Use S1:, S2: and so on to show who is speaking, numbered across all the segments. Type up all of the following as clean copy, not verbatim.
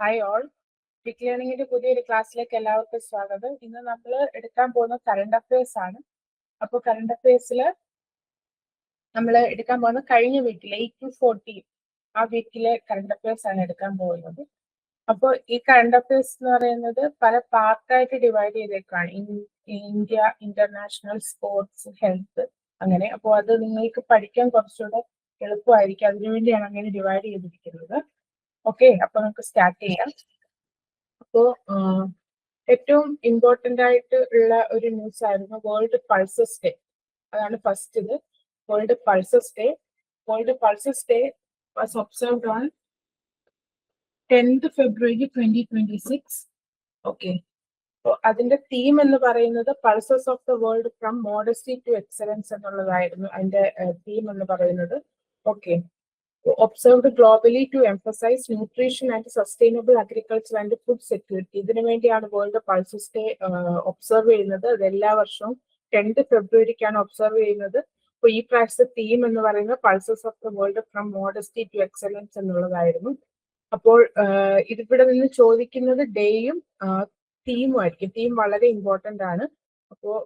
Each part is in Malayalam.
S1: ഹായ് ഓൾ, ക്വിക്ക് ലേണിംഗിന്റെ പുതിയൊരു ക്ലാസ്സിലേക്ക് എല്ലാവർക്കും സ്വാഗതം. ഇന്ന് നമ്മൾ എടുക്കാൻ പോകുന്ന കറണ്ട് അഫയേഴ്സ് ആണ്. അപ്പോൾ കറണ്ട് അഫയേഴ്സിൽ നമ്മൾ എടുക്കാൻ പോകുന്ന കഴിഞ്ഞ വീക്കിലെ 8 to 14 ആ വീക്കിലെ കറണ്ട് അഫയേഴ്സ് ആണ് എടുക്കാൻ പോകുന്നത്. അപ്പോൾ ഈ കറണ്ട് അഫയേഴ്സ് എന്ന് പറയുന്നത് പല പാർട്ടായിട്ട് ഡിവൈഡ് ചെയ്തേക്കാണ്. ഇന്ത്യ, ഇന്റർനാഷണൽ, സ്പോർട്സ്, ഹെൽത്ത്, അങ്ങനെ. അപ്പോൾ അത് നിങ്ങൾക്ക് പഠിക്കാൻ കുറച്ചുകൂടെ എളുപ്പമായിരിക്കും. അതിനുവേണ്ടിയാണ് അങ്ങനെ ഡിവൈഡ് ചെയ്തിരിക്കുന്നത്. ഓക്കെ, അപ്പൊ നമുക്ക് സ്റ്റാർട്ട് ചെയ്യാം. അപ്പോ ഏറ്റവും ഇമ്പോർട്ടന്റ് ആയിട്ട് ഉള്ള ഒരു ന്യൂസ് ആയിരുന്നു വേൾഡ് പൾസസ് ഡേ. അതാണ് ഫസ്റ്റ്. ഇത് world pulses day. World pulses day was observed on 10th February 2026. Okay, അപ്പോൾ അതിന്റെ തീം എന്ന് പറയുന്നത് pulses of the world from modesty to excellence എന്നുള്ളതായിരുന്നു അതിന്റെ തീം എന്ന് പറയുന്നത്. Okay, observed globally to emphasize nutrition and sustainable agriculture and food security. ഇതിനു വേണ്ടിയാണ് വേൾഡ് പൾസസ് ഡേ ഒബ്സർവ് ചെയ്യുന്നത്. അത് എല്ലാ വർഷവും 10th February ഒബ്സർവ് ചെയ്യുന്നത്. അപ്പോൾ ഈ പ്രാവശ്യത്തെ തീം എന്ന് പറയുന്നത് pulses of the world from modesty to excellence എന്നുള്ളതായിരുന്നു. അപ്പോൾ ഇതിവിടെ നിന്ന് ചോദിക്കുന്നത് ഡേയും തീമും ആയിരിക്കും. തീം വളരെ ഇമ്പോർട്ടന്റ് ആണ്. അപ്പോൾ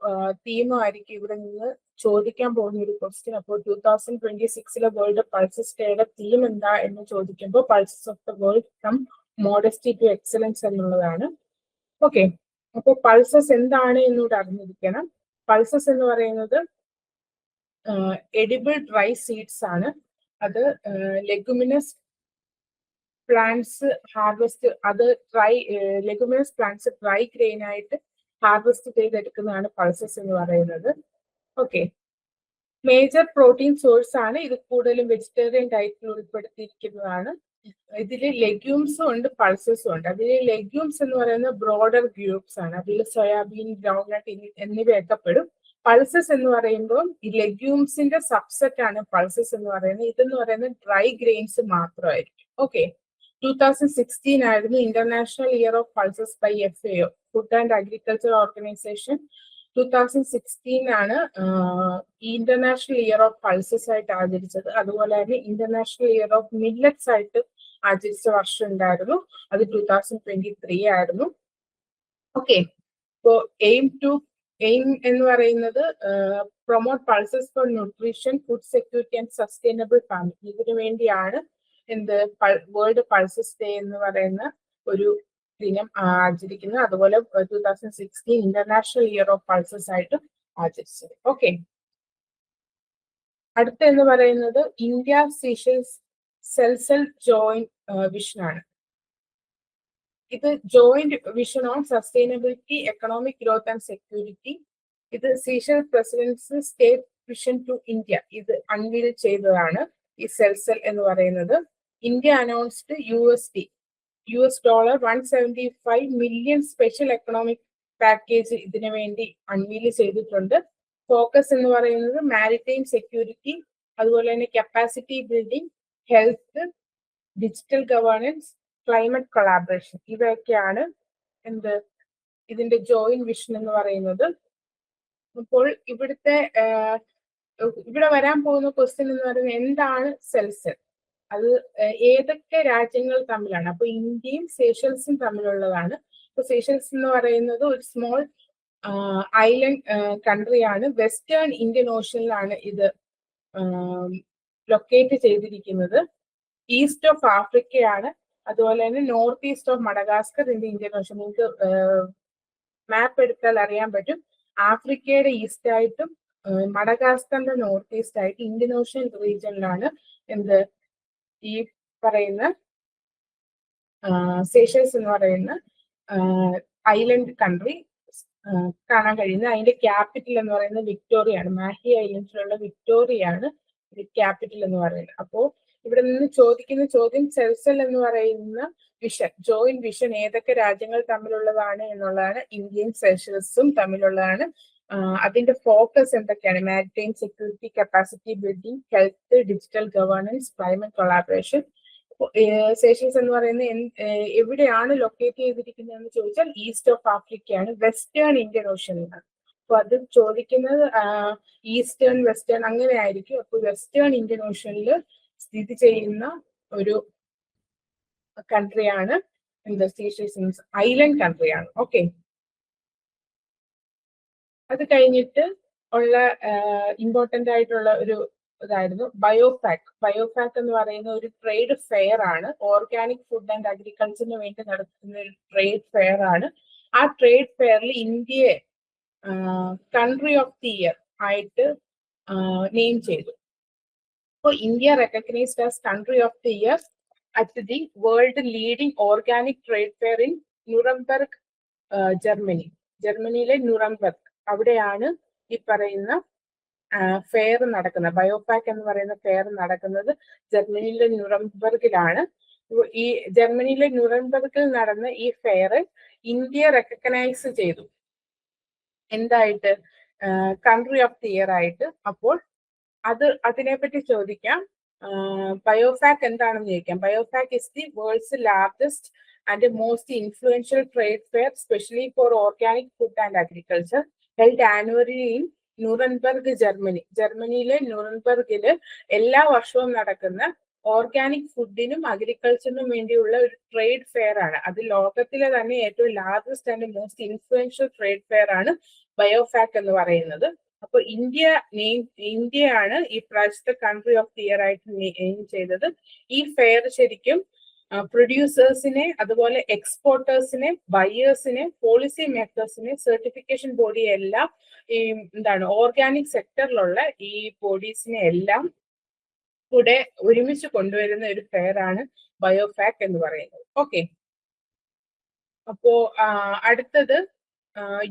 S1: തീമും ആയിരിക്കും ഇവിടെ നിന്ന് ചോദിക്കാൻ പോകുന്ന ഒരു ക്വസ്റ്റ്യൻ. അപ്പോൾ 2026 വേൾഡ് പൾസസ് ഡേയുടെ തീം എന്താ എന്ന് ചോദിക്കുമ്പോൾ pulses of the world from modesty to excellence എന്നുള്ളതാണ്. ഓക്കെ, അപ്പോൾ പൾസസ് എന്താണ് എന്നൂടെ അറിഞ്ഞിരിക്കണം. പൾസസ് എന്ന് പറയുന്നത് എഡിബിൾ ഡ്രൈ സീഡ്സ് ആണ്. അത് ലെഗുമിനസ് പ്ലാന്റ്സ് ഹാർവെസ്റ്റ്, അത് ലെഗുമിനസ് പ്ലാന്റ്സ് ഡ്രൈ ഗ്രെയിൻ ആയിട്ട് ഹാർവെസ്റ്റ് ചെയ്തെടുക്കുന്നതാണ് പൾസസ് എന്ന് പറയുന്നത്. ഓക്കെ, മേജർ പ്രോട്ടീൻ സോഴ്സ് ആണ്. ഇത് കൂടുതലും വെജിറ്റേറിയൻ ഡയറ്റിൽ ഉൾപ്പെടുത്തിയിരിക്കുന്നതാണ്. ഇതിൽ ലെഗ്യൂംസും ഉണ്ട്, പൾസസും ഉണ്ട്. അതിൽ ലെഗ്യൂംസ് എന്ന് പറയുന്നത് ബ്രോഡർ ഗ്രൂപ്പ്സ് ആണ്. അതിൽ സോയാബീൻ, ഗ്രൗണ്ട്നട്ട് എന്നിവയൊക്കെ പെടും. പൾസസ് എന്ന് പറയുമ്പോൾ ഈ ലെഗ്യൂംസിന്റെ സബ്സെറ്റ് ആണ് പൾസസ് എന്ന് പറയുന്നത്. ഇതെന്ന് പറയുന്നത് ഡ്രൈ ഗ്രെയിൻസ് മാത്രമായിരിക്കും. ഓക്കെ, 2016 ആയിരുന്നു international year of pulses by FAO, food and agriculture organisation. 2016 ആണ് ഇന്റർനാഷണൽ ഇയർ ഓഫ് പൾസസ് ആയിട്ട് ആചരിച്ചത്. അതുപോലെ തന്നെ ഇന്റർനാഷണൽ ഇയർ ഓഫ് മില്ലറ്റ്സ് ആയിട്ട് ആചരിച്ച വർഷം ഉണ്ടായിരുന്നു. അത് 2023 ആയിരുന്നു. ഓക്കെ, ഇപ്പോ എയിം എന്ന് പറയുന്നത് promote pulses for nutrition, food security and sustainable farming. ഇതിനു വേണ്ടിയാണ് വേൾഡ് പൾസസ് ഡേ എന്ന് പറയുന്ന ഒരു ദിനം ആചരിക്കുന്നത്. അതുപോലെ 2016 ഇന്റർനാഷണൽ ഇയർ ഓഫ് പൾസസ് ആയിട്ട് ആചരിച്ചത്. ഓക്കെ, അടുത്ത എന്ന് പറയുന്നത് ഇന്ത്യ സീഷെൽസ് സെൽസൽ ജോയിന്റ് വിഷൻ ആണ്. ഇത് joint vision on sustainability, economic growth and security. ഇത് Seychelles president's state vision to India ഇത് അൺവീൽ ചെയ്തതാണ് ഈ സെൽസൽ എന്ന് പറയുന്നത്. India announced $175 million special economic package ഇതിനു വേണ്ടി അൺവീൽ ചെയ്തിട്ടുണ്ട്. ഫോക്കസ് എന്ന് പറയുന്നത് മാരിടൈം സെക്യൂരിറ്റി, അതുപോലെ തന്നെ capacity building, health, digital governance, climate collaboration. ഇവയൊക്കെയാണ് ഇതിന്റെ ജോയിന്റ് വിഷൻ എന്ന് പറയുന്നത്. അപ്പോൾ ഇവിടെ വരാൻ പോകുന്ന ക്വസ്റ്റ്യൻ എന്ന് പറയുന്നത് എന്താണ് സെൽസൽ, അത് ഏതൊക്കെ രാജ്യങ്ങൾ തമ്മിലാണ്. അപ്പൊ ഇന്ത്യയും സീഷെൽസും തമ്മിലുള്ളതാണ്. ഇപ്പൊ സീഷെൽസ് എന്ന് പറയുന്നത് ഒരു സ്മോൾ ഐലൻഡ് കൺട്രിയാണ്. വെസ്റ്റേൺ ഇന്ത്യൻ ഓഷ്യനിലാണ് ഇത് ലൊക്കേറ്റ് ചെയ്തിരിക്കുന്നത്. ഈസ്റ്റ് ഓഫ് ആഫ്രിക്കയാണ്. അതുപോലെ തന്നെ north east of Madagascar in Indian ocean. നിങ്ങൾക്ക് മാപ്പ് എടുത്താൽ അറിയാൻ പറ്റും. ആഫ്രിക്കയുടെ ഈസ്റ്റ് ആയിട്ടും മഡഗാസ്കറിന്റെ നോർത്ത് ഈസ്റ്റ് ആയിട്ട് ഇന്ത്യൻ ഓഷ്യൻ റീജിയനിലാണ് ഈ പറയുന്ന സീഷെൽസ് എന്ന് പറയുന്ന ഐലൻഡ് കൺട്രി കാണാൻ കഴിയുന്നത്. അതിന്റെ ക്യാപിറ്റൽ എന്ന് പറയുന്നത് വിക്ടോറിയയാണ്. മാഹി ഐലൻഡിലുള്ള വിക്ടോറിയയാണ് ക്യാപിറ്റൽ എന്ന് പറയുന്നത്. അപ്പോ ഇവിടെ നിന്ന് ചോദിക്കുന്ന ചോദ്യം സെൽസൽ എന്ന് പറയുന്ന വിഷൻ, ജോയിന്റ് വിഷൻ ഏതൊക്കെ രാജ്യങ്ങൾ തമ്മിലുള്ളതാണ് എന്നുള്ളതാണ്. ഇന്ത്യയും സെഷൽസും തമ്മിലുള്ളതാണ്. അതിന്റെ ഫോക്കസ് എന്തൊക്കെയാണ്? Maritime security, capacity building, health, digital governance, climate collaboration. Seychelles എന്ന് പറയുന്നത് എവിടെയാണ് ലൊക്കേറ്റ് ചെയ്തിരിക്കുന്നത് എന്ന് ചോദിച്ചാൽ ഈസ്റ്റ് ഓഫ് ആഫ്രിക്കയാണ്, വെസ്റ്റേൺ ഇന്ത്യൻ ഓഷ്യനിലാണ്. അപ്പൊ അത് ചോദിക്കുന്നത് ഈസ്റ്റേൺ, വെസ്റ്റേൺ അങ്ങനെ ആയിരിക്കും. അപ്പൊ വെസ്റ്റേൺ ഇന്ത്യൻ ഓഷ്യനിൽ സ്ഥിതി ചെയ്യുന്ന ഒരു കൺട്രിയാണ് in the Seychelles means island country ആണ്. ഓക്കെ, അത് കഴിഞ്ഞിട്ട് ഉള്ള ഇമ്പോർട്ടന്റ് ആയിട്ടുള്ള ഒരു ഇതായിരുന്നു ബയോഫാക്. ബയോഫാക് എന്ന് പറയുന്ന ഒരു ട്രേഡ് ഫെയർ ആണ്. ഓർഗാനിക് ഫുഡ് ആൻഡ് അഗ്രികൾച്ചറിന് വേണ്ടി നടത്തുന്ന ഒരു ട്രേഡ് ഫെയർ ആണ്. ആ ട്രേഡ് ഫെയറിൽ ഇന്ത്യയെ കൺട്രി ഓഫ് ദി ഇയർ ആയിട്ട് നെയിം ചെയ്തു. അപ്പോൾ India recognised as country of the year at the world leading organic trade fair in Nuremberg, Germany. ജർമ്മനിയിലെ ന്യൂറംബർഗ് അവിടെയാണ് ഈ പറയുന്ന ഫെയർ നടക്കുന്നത്. ബയോഫാക് എന്ന് പറയുന്ന ഫെയർ നടക്കുന്നത് ജർമ്മനിയിലെ ന്യൂറംബർഗിലാണ്. ഈ ജർമ്മനിയിലെ ന്യൂറംബർഗിൽ നടന്ന ഈ ഫെയർ ഇന്ത്യ റെക്കഗ്നൈസ് ചെയ്തു എന്തായിട്ട്, കൺട്രി ഓഫ് ദി ഇയർ ആയിട്ട്. അപ്പോൾ അതിനെപ്പറ്റി ചോദിക്കാം. ബയോഫാക് എന്താണെന്ന് ചോദിക്കാം. BioFach is the world's largest and most influential trade fair specially for organic food and agriculture held annually in Nuremberg, Germany. ജർമ്മനിയിലെ ന്യൂറംബർഗില് എല്ലാ വർഷവും നടക്കുന്ന ഓർഗാനിക് ഫുഡിനും അഗ്രികൾച്ചറിനും വേണ്ടിയുള്ള ഒരു ട്രേഡ് ഫെയർ ആണ്. അത് ലോകത്തിലെ തന്നെ ഏറ്റവും largest and most influential trade fair ആണ് ബയോഫാക് എന്ന് പറയുന്നത്. അപ്പോൾ ഇന്ത്യയാണ് ഈ പ്രാവശ്യത്തെ കൺട്രി ഓഫ് ദി ഇയർ ആയിട്ട് നെയിം ചെയ്തത്. ഈ ഫെയർ ശരിക്കും പ്രൊഡ്യൂസേഴ്സിനെ, അതുപോലെ എക്സ്പോർട്ടേഴ്സിനെ, ബയേഴ്സിനെ, പോളിസി മേക്കേഴ്സിനെ, സർട്ടിഫിക്കേഷൻ ബോഡി എല്ലാം ഈ ഓർഗാനിക് സെക്ടറിലുള്ള ഈ ബോഡീസിനെ എല്ലാം കൂടെ ഒരുമിച്ച് കൊണ്ടുവരുന്ന ഒരു ഫെയർ ആണ് ബയോഫാക് എന്ന് പറയുന്നത്. ഓക്കെ, അപ്പോ അടുത്തത്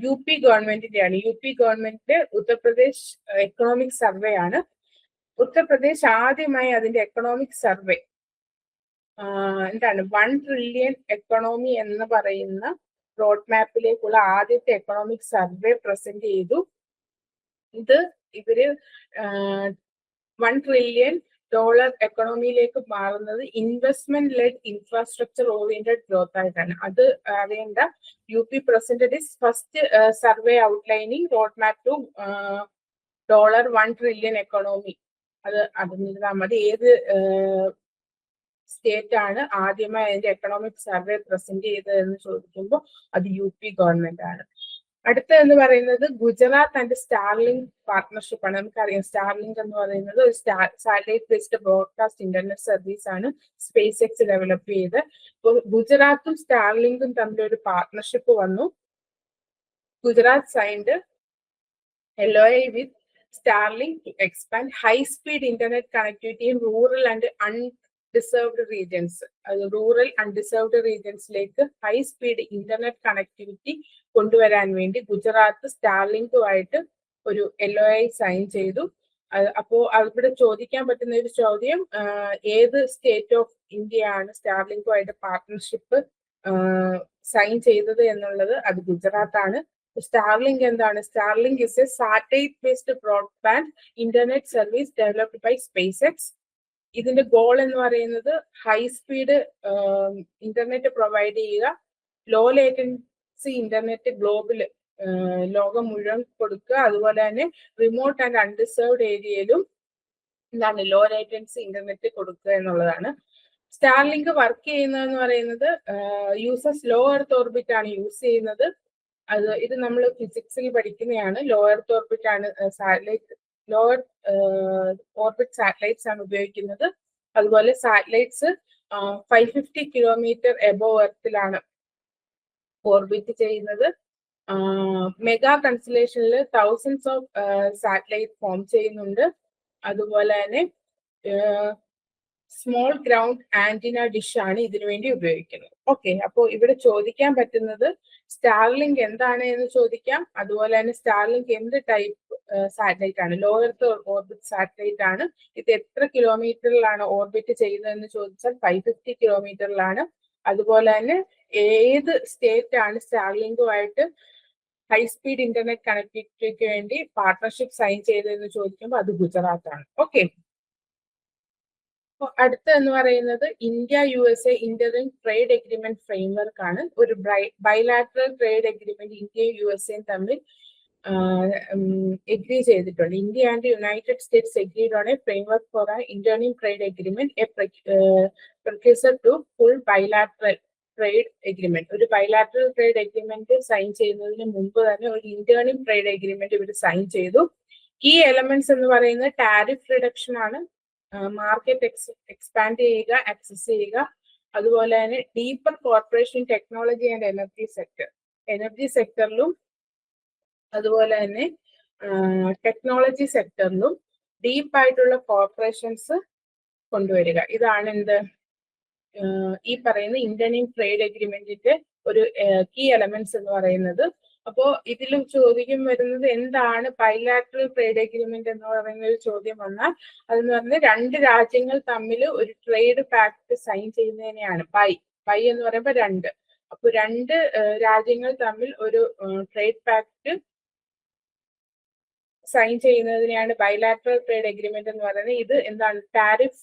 S1: യു പി ഗവൺമെന്റിന്റെയാണ്. യു പി ഗവൺമെന്റിന്റെ ഉത്തർപ്രദേശ് എക്കണോമിക് സർവേ ആണ്. ഉത്തർപ്രദേശ് ആദ്യമായി അതിന്റെ എക്കണോമിക് സർവേ 1 ട്രില്യൺ എക്കണോമി എന്ന് പറയുന്ന റോഡ് മാപ്പിലേക്കുള്ള ആദ്യത്തെ എക്കണോമിക് സർവേ പ്രസന്റ് ചെയ്തു. ഇവര് $1 ട്രില്യൺ എക്കണോമിയിലേക്ക് മാറുന്നത് investment led infrastructure oriented growth ആയിട്ടാണ്. അത് അറിയേണ്ട. U P presented its first survey outlining road map to $1 trillion economy. അത് അറിഞ്ഞിരുന്നാൽ മതി. ഏത് സ്റ്റേറ്റ് ആണ് ആദ്യമായി അതിന്റെ എക്കണോമിക് സർവേ പ്രസന്റ് ചെയ്തതെന്ന് ചോദിക്കുമ്പോൾ അത് യു പി ഗവൺമെന്റ് ആണ്. അടുത്ത എന്ന് പറയുന്നത് ഗുജറാത്ത് ആൻഡ് സ്റ്റാർലിങ്ക് പാർട്ട്ണർഷിപ്പ് ആണ്. നമുക്കറിയാം സ്റ്റാർലിങ്ക് എന്ന് പറയുന്നത് ഒരു satellite based broadcast internet service ആണ് സ്പേസ് എക്സ് ഡെവലപ്പ് ചെയ്ത്. ഇപ്പോൾ ഗുജറാത്തും സ്റ്റാർലിങ്കും തമ്മിൽ ഒരു പാർട്ട്ണർഷിപ്പ് വന്നു. Gujarat signed LOI with Starlink to expand high speed internet connectivity in rural and underserved regions. Rural underserved റീജിയൻസിലേക്ക് ഹൈ സ്പീഡ് ഇന്റർനെറ്റ് കണക്ടിവിറ്റി കൊണ്ടുവരാൻ വേണ്ടി ഗുജറാത്ത് സ്റ്റാർലിങ്കുമായിട്ട് ഒരു LOI സൈൻ ചെയ്തു. അപ്പോ അവിടെ ചോദിക്കാൻ പറ്റുന്ന ഒരു ചോദ്യം, ഏത് സ്റ്റേറ്റ് ഓഫ് ഇന്ത്യയാണ് സ്റ്റാർലിങ്കുമായിട്ട് പാർട്ട്ണർഷിപ്പ് സൈൻ ചെയ്തത് എന്നുള്ളത്? അത് ഗുജറാത്ത് ആണ്. സ്റ്റാർലിങ്ക് എന്താണ്? Starlink is a satellite based broadband internet service developed by SpaceX. ഇതിന്റെ ഗോൾ എന്ന് പറയുന്നത് ഹൈ സ്പീഡ് ഇന്റർനെറ്റ് പ്രൊവൈഡ് ചെയ്യുക, ലോ ലേറ്റൻസി ഇന്റർനെറ്റ് ഗ്ലോബില് ലോകം മുഴുവൻ കൊടുക്കുക, അതുപോലെ തന്നെ റിമോട്ട് ആൻഡ് അൺഡിസേർവ്ഡ് ഏരിയയിലും ലോ ലേറ്റൻസി ഇന്റർനെറ്റ് കൊടുക്കുക എന്നുള്ളതാണ്. സ്റ്റാർലിങ്ക് വർക്ക് ചെയ്യുന്നതെന്ന് പറയുന്നത് യൂസസ് ലോ എർത്ത് ഓർബിറ്റ് ആണ് യൂസ് ചെയ്യുന്നത്. ഇത് നമ്മൾ ഫിസിക്സിൽ പഠിക്കുന്നതാണ്. ലോ എർത്ത് ഓർബിറ്റ് ആണ് സാറ്റലൈറ്റ്, ലോ ഓർബിറ്റ് സാറ്റലൈറ്റ്സ് ആണ് ഉപയോഗിക്കുന്നത്. അതുപോലെ സാറ്റലൈറ്റ്സ് 550 കിലോമീറ്റർ എബോവ് എർത്തിലാണ് ഓർബിറ്റ് ചെയ്യുന്നത്. മെഗാ കൺസ്റ്റലേഷനിൽ തൗസൻഡ്സ് ഓഫ് സാറ്റലൈറ്റ് ഫോം ചെയ്യുന്നുണ്ട്. അതുപോലെ തന്നെ സ്മോൾ ഗ്രൗണ്ട് ആന്റിന ഡിഷ് ആണ് ഇതിനു വേണ്ടി ഉപയോഗിക്കുന്നത്. ഓക്കെ, അപ്പോൾ ഇവിടെ ചോദിക്കാൻ പറ്റുന്നത് സ്റ്റാർലിങ്ക് എന്താണ് എന്ന് ചോദിക്കാം. അതുപോലെ തന്നെ സ്റ്റാർലിങ്ക് എന്ത് ടൈപ്പ് സാറ്റലൈറ്റ് ആണ്? ലോ എർത്ത് ഓർബിറ്റ് സാറ്റലൈറ്റ് ആണ്. ഇത് എത്ര കിലോമീറ്ററിലാണ് ഓർബിറ്റ് ചെയ്യുന്നതെന്ന് ചോദിച്ചാൽ 550 കിലോമീറ്ററിലാണ്. അതുപോലെ തന്നെ ഏത് സ്റ്റേറ്റ് ആണ് സ്റ്റാർലിങ്കുമായിട്ട് ഹൈ സ്പീഡ് ഇന്റർനെറ്റ് കണക്ടിവിറ്റിക്ക് വേണ്ടി പാർട്ട്ണർഷിപ്പ് സൈൻ ചെയ്തതെന്ന് ചോദിക്കുമ്പോൾ അത് ഗുജറാത്ത് ആണ്. ഓക്കെ, അടുത്ത എന്ന് പറയുന്നത് India USA interim trade agreement framework ആണ്. ഒരു ബൈലാറ്ററൽ ട്രേഡ് എഗ്രിമെന്റ് ഇന്ത്യയും USA തമ്മിൽ എഗ്രി ചെയ്തിട്ടുണ്ട്. India and United States agreed on A framework four interim trade agreement, A precursor to full bilateral trade agreement, ഒരു ബൈലാറ്ററൽ ട്രേഡ് എഗ്രിമെന്റ് സൈൻ ചെയ്യുന്നതിന് മുമ്പ് തന്നെ ഒരു ഇന്റേണൽ ട്രേഡ് എഗ്രിമെന്റ് ഇവർ സൈൻ ചെയ്തു. കീ എലമെന്റ്സ് എന്ന് പറയുന്നത് ടാരിഫ് റിഡക്ഷൻ ആണ്, മാർക്കറ്റ് എക്സ്പാൻഡ് ചെയ്യുക, ആക്സസ് ചെയ്യുക, അതുപോലെ തന്നെ deeper corporation technology and energy sector, energy സെക്ടറിലും അതുപോലെ തന്നെ ടെക്നോളജി സെക്ടറിലും ഡീപ്പായിട്ടുള്ള കോർപ്പറേഷൻസ് കൊണ്ടുവരിക. ഇതാണ് എന്ത് ഈ പറയുന്ന ഇന്റേണൽ ട്രേഡ് എഗ്രിമെന്റിന്റെ ഒരു കീ എലമെന്റ്സ് എന്ന് പറയുന്നത്. അപ്പോ ഇതിലും ചോദ്യം വരുന്നത് എന്താണ് ബൈലാറ്ററൽ ട്രേഡ് എഗ്രിമെന്റ് എന്ന് പറയുന്ന ഒരു ചോദ്യം വന്നാൽ അതെന്ന് പറഞ്ഞാൽ രണ്ട് രാജ്യങ്ങൾ തമ്മിൽ ഒരു ട്രേഡ് പാക്ട് സൈൻ ചെയ്യുന്നതിനെയാണ് ബൈ എന്ന് പറയുമ്പോൾ രണ്ട്. അപ്പൊ രണ്ട് രാജ്യങ്ങൾ തമ്മിൽ ഒരു ട്രേഡ് പാക്ട് സൈൻ ചെയ്യുന്നതിനെയാണ് ബൈലാറ്ററൽ ട്രേഡ് എഗ്രിമെന്റ് എന്ന് പറയുന്നത്. ഇത് എന്താണ് ടാരിഫ്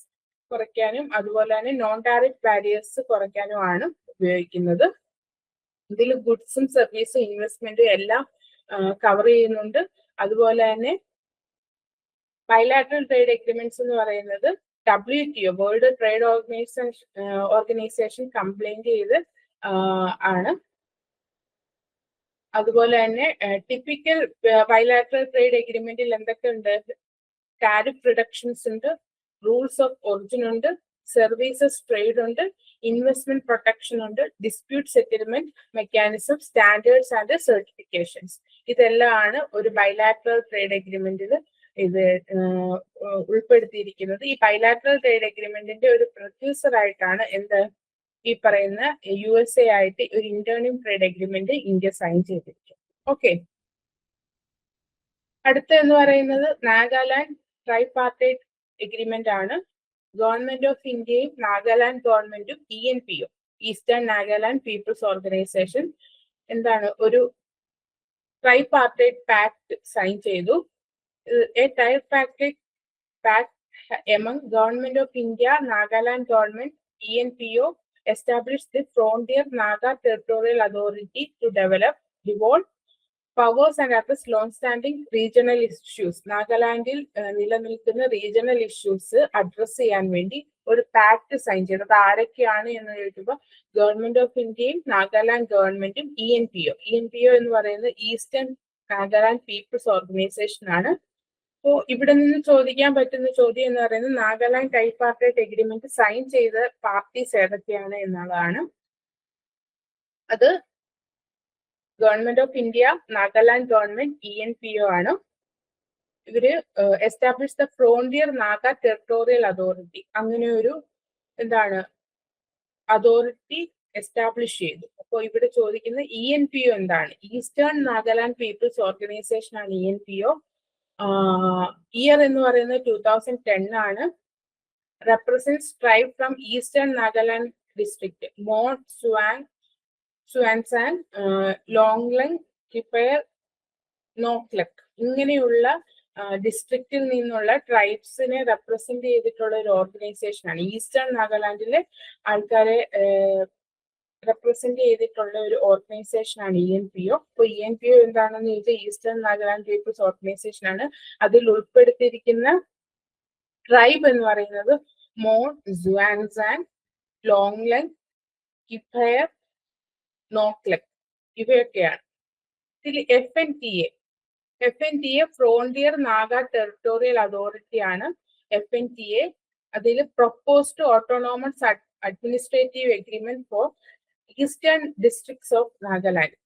S1: കുറയ്ക്കാനും അതുപോലെ തന്നെ നോൺ ടാരിഫ് ബാരിയേഴ്സ് കുറയ്ക്കാനുമാണ് ഉപയോഗിക്കുന്നത്. ഇതിൽ ഗുഡ്സും സർവീസും ഇൻവെസ്റ്റ്മെന്റും എല്ലാം കവർ ചെയ്യുന്നുണ്ട്. അതുപോലെ തന്നെ ബൈലാറ്ററൽ ട്രേഡ് എഗ്രിമെന്റ്സ് എന്ന് പറയുന്നത് WTO world trade organisation complaint ചെയ്ത് ആണ്. അതുപോലെ തന്നെ ടിപ്പിക്കൽ ബൈലാറ്ററൽ ട്രേഡ് എഗ്രിമെന്റിൽ എന്തൊക്കെ ഉണ്ട്? ടാരിഫ് റിഡക്ഷൻസ് ഉണ്ട്, റൂൾസ് ഓഫ് ഒറിജിൻ ഉണ്ട്, സർവീസസ് ട്രേഡ് ഉണ്ട്, ഇൻവെസ്റ്റ്മെന്റ് പ്രൊട്ടക്ഷൻ ഉണ്ട്, dispute settlement mechanism, standards and certifications. ഇതെല്ലാം ആണ് ഒരു ബൈലാറ്ററൽ ട്രേഡ് എഗ്രിമെന്റിൽ ഇത് ഉൾപ്പെടുത്തിയിരിക്കുന്നത്. ഈ ബൈലാറ്ററൽ ട്രേഡ് എഗ്രിമെന്റിന്റെ ഒരു പ്രൊഡ്യൂസർ ആയിട്ടാണ് എന്ത് ഈ പറയുന്ന USA ആയിട്ട് ഒരു internal trade agreement India sign ചെയ്തിരിക്കുന്നത്. ഓക്കെ, അടുത്ത എന്ന് പറയുന്നത് നാഗാലാൻഡ് ട്രൈപാർട്ടൈറ്റ് എഗ്രിമെന്റ് ആണ്. ഗവൺമെന്റ് ഓഫ് ഇന്ത്യയും നാഗാലാൻഡ് ഗവൺമെന്റും ENPO, eastern Nagaland people's organisation എന്താണ് ഒരു ട്രൈപാർട്ടൈറ്റ് പാക്ട് സൈൻ ചെയ്തു. A tripartite pact among Government of India, Nagaland Government, ENPO established the Frontier Naga Territorial Authority to devolve powers and address long-standing regional issues. നാഗാലാൻഡിൽ നിലനിൽക്കുന്ന റീജിയണൽ ഇഷ്യൂസ് അഡ്രസ് ചെയ്യാൻ വേണ്ടി ഒരു പാക്ട് സൈൻ ചെയ്തു. അത് ആരൊക്കെയാണ് എന്ന് ചോദിക്കുമ്പോൾ ഗവൺമെന്റ് ഓഫ് ഇന്ത്യയും നാഗാലാൻഡ് ഗവൺമെന്റും ENPO എന്ന് പറയുന്നത് ഈസ്റ്റേൺ നാഗാലാൻഡ് പീപ്പിൾസ് ഓർഗനൈസേഷൻ ആണ്. അപ്പോൾ ഇവിടെ നിന്ന് ചോദിക്കാൻ പറ്റുന്ന ചോദ്യം എന്ന് പറയുന്നത് നാഗാലാൻഡ് ട്രൈപാർട്ടൈറ്റ് എഗ്രിമെന്റ് സൈൻ ചെയ്ത പാർട്ടീസ് ഏതൊക്കെയാണ് എന്നുള്ളതാണ്. അത് government of India, Nagaland government, ENPO ആണ്. ഇവര് establish the frontier Naga territorial authority, അങ്ങനെ ഒരു എന്താണ് അതോറിറ്റി എസ്റ്റാബ്ലിഷ് ചെയ്തു. അപ്പോൾ ഇവിടെ ചോദിക്കുന്നത് ENPO എന്താണ്? ഈസ്റ്റേൺ നാഗാലാൻഡ് പീപ്പിൾസ് ഓർഗനൈസേഷൻ ആണ് ENPO. ഇയർ എന്ന് പറയുന്നത് 2010 ആണ്. Represents tribe from eastern Nagaland district Mon, Tuensang, Longleng, Kiphire, Noklak ഇങ്ങനെയുള്ള ഡിസ്ട്രിക്റ്റിൽ നിന്നുള്ള ട്രൈബ്സിനെ റെപ്രസെന്റ് ചെയ്തിട്ടുള്ള ഒരു ഓർഗനൈസേഷൻ ആണ്. ഈസ്റ്റേൺ നാഗാലാൻഡിലെ ആൾക്കാരെ റെപ്രസെന്റ് ചെയ്തിട്ടുള്ള ഒരു ഓർഗനൈസേഷൻ ആണ് ENPO. അപ്പോൾ ENPO എന്താണെന്ന് ചോദിച്ചാൽ ഈസ്റ്റേൺ നാഗാലാൻഡ് പീപ്പിൾസ് ഓർഗനൈസേഷൻ ആണ്. അതിൽ ഉൾപ്പെടുത്തിയിരിക്കുന്ന ട്രൈബ് എന്ന് പറയുന്നത് മോൺ, സുവാൻസാൻ, ലോങ്ലങ്, കിപ്പയർ, നോക്ലക് ഇവയൊക്കെയാണ്. ഇതിൽ FNTA frontier Naga territorial authority ആണ്. FNTA അതിൽ proposed autonomous administrative agreement for eastern districts of Nagaland.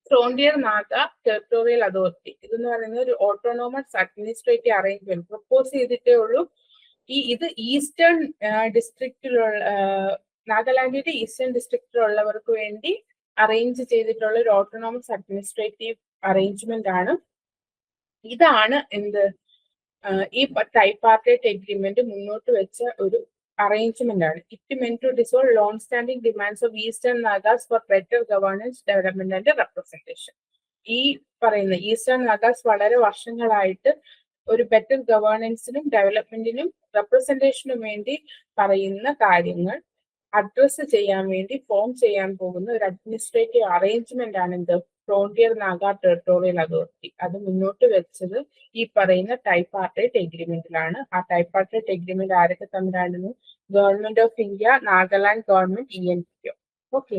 S1: Frontier Naga territorial authority ഇതെന്ന് പറയുന്നത് ഒരു ഓട്ടോണോമസ് അഡ്മിനിസ്ട്രേറ്റീവ് അറേഞ്ച്മെന്റ് പ്രൊപ്പോസ് ചെയ്തിട്ടേ ഉള്ളൂ. ഇത് ഈസ്റ്റേൺ ഡിസ്ട്രിക്റ്റിലുള്ള നാഗാലാൻഡിന്റെ ഈസ്റ്റേൺ ഡിസ്ട്രിക്റ്റിലുള്ളവർക്ക് വേണ്ടി അറേഞ്ച് ചെയ്തിട്ടുള്ള ഒരു ഓട്ടോണോമസ് അഡ്മിനിസ്ട്രേറ്റീവ് അറേഞ്ച്മെന്റ് ആണ്. ഇതാണ് എന്ത് ഈ ട്രൈപാർട്ടൈറ്റ് എഗ്രിമെന്റ് മുന്നോട്ട് വെച്ച ഒരു arrangement ആണ്. It meant to resolve long-standing demands of Eastern Nagas for better governance, development and representation. ഈ പറയുന്ന ഈസ്റ്റേൺ നാഗാസ് വളരെ വർഷങ്ങളായിട്ട് ഒരു ബെറ്റർ ഗവേണൻസിനും ഡെവലപ്മെന്റിനും റെപ്രസെന്റേഷനും വേണ്ടി പറയുന്ന കാര്യങ്ങൾ അഡ്രസ് ചെയ്യാൻ വേണ്ടി ഫോം ചെയ്യാൻ പോകുന്ന ഒരു അഡ്മിനിസ്ട്രേറ്റീവ് അറേഞ്ച്മെന്റ് ആണ് എന്ത് ഫ്രോണ്ടിയർ നാഗ ടെറിട്ടോറിയൽ അതോറിറ്റി. അത് മുന്നോട്ട് വെച്ചത് ഈ പറയുന്ന ട്രൈപാർട്ടൈറ്റ് എഗ്രിമെന്റിലാണ്. ആ ട്രൈപാർട്ടൈറ്റ് എഗ്രിമെന്റ് ആരൊക്കെ തമ്മിലായിരുന്നു? Government of India, Nagaland government, ENPO. Okay.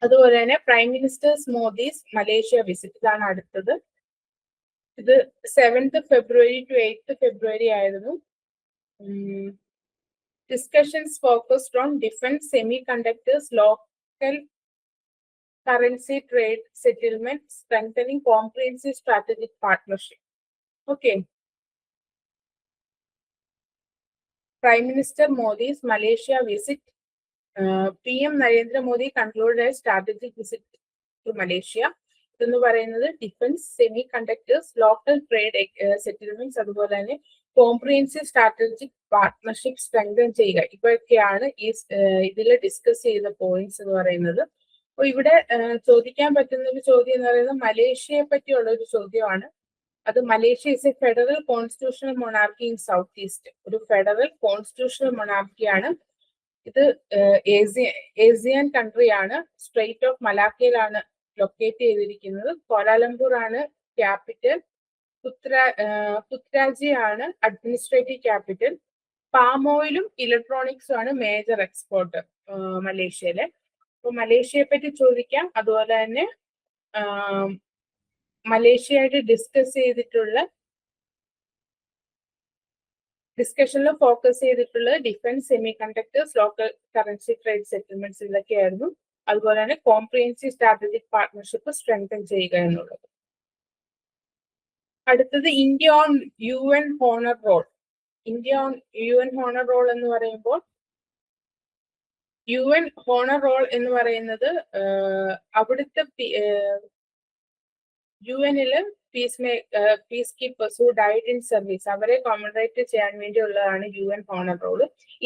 S1: അതുപോലെ തന്നെ prime minister's Modi's Malaysia visit, ഇതാണ് അടുത്തത്. ഇത് 7th February to 8th February ആയിരുന്നു. Discussions focused on defence, semiconductors, local currency trade settlement, strengthening comprehensive strategic partnership. Okay. Prime Minister Modi's Malaysia visit. PM Narendra Modi concluded a strategic visit to Malaysia. ഇതെന്ന് പറയുന്നത് defence, semi conductors, local trade settlements, അതുപോലെ തന്നെ കോംപ്രിഹെൻസീവ് സ്ട്രാറ്റജിക് പാർട്ട്ണർഷിപ്പ് സ്ട്രെങ്തൻ ചെയ്യുക. ഇവയൊക്കെയാണ് ഈ ഇതിൽ ഡിസ്കസ് ചെയ്ത പോയിന്റ്സ് എന്ന് പറയുന്നത്. അപ്പൊ ഇവിടെ ചോദിക്കാൻ പറ്റുന്ന ഒരു ചോദ്യം എന്ന് പറയുന്നത് മലേഷ്യയെ പറ്റിയുള്ള ഒരു ചോദ്യമാണ്. അത് Malaysia is A federal constitutional monarchy in south east. ഒരു ഫെഡറൽ കോൺസ്റ്റിറ്റ്യൂഷണൽ മൊണാർക്കിയാണ്. ഇത് ഏസിയൻ കൺട്രിയാണ്. സ്ട്രെയിറ്റ് ഓഫ് മലാക്കയിലാണ് ലൊക്കേറ്റ് ചെയ്തിരിക്കുന്നത്. കോലാലംപൂർ ആണ് ക്യാപിറ്റൽ. പുത്രാജി ആണ് അഡ്മിനിസ്ട്രേറ്റീവ് ക്യാപിറ്റൽ. പാം ഓയിലും ഇലക്ട്രോണിക്സും ആണ് മേജർ എക്സ്പോർട്ട് മലേഷ്യയിലെ. അപ്പൊ മലേഷ്യയെ പറ്റി ചോദിക്കാം. അതുപോലെ തന്നെ മലേഷ്യയായിട്ട് ഡിസ്കസ് ചെയ്തിട്ടുള്ള ഡിസ്കഷനിൽ ഫോക്കസ് ചെയ്തിട്ടുള്ള defence, semi conductors, local currency trade settlements ഇതൊക്കെയായിരുന്നു. അതുപോലെ തന്നെ കോംപ്രിഹെൻസീവ് സ്ട്രാറ്റജിക് പാർട്ട്ണർഷിപ്പ് സ്ട്രെങ്തൻ ചെയ്യുക എന്നുള്ളത്. അടുത്തത് India on UN honour roll. India on UN honour roll എന്ന് പറയുമ്പോൾ UN ഹോണർ റോൾ എന്ന് പറയുന്നത് അവിടുത്തെ UN-ല് peace keepers who died in service അവരെ കോമമറേറ്റ് ചെയ്യാൻ വേണ്ടിയുള്ളതാണ് UN honour roll.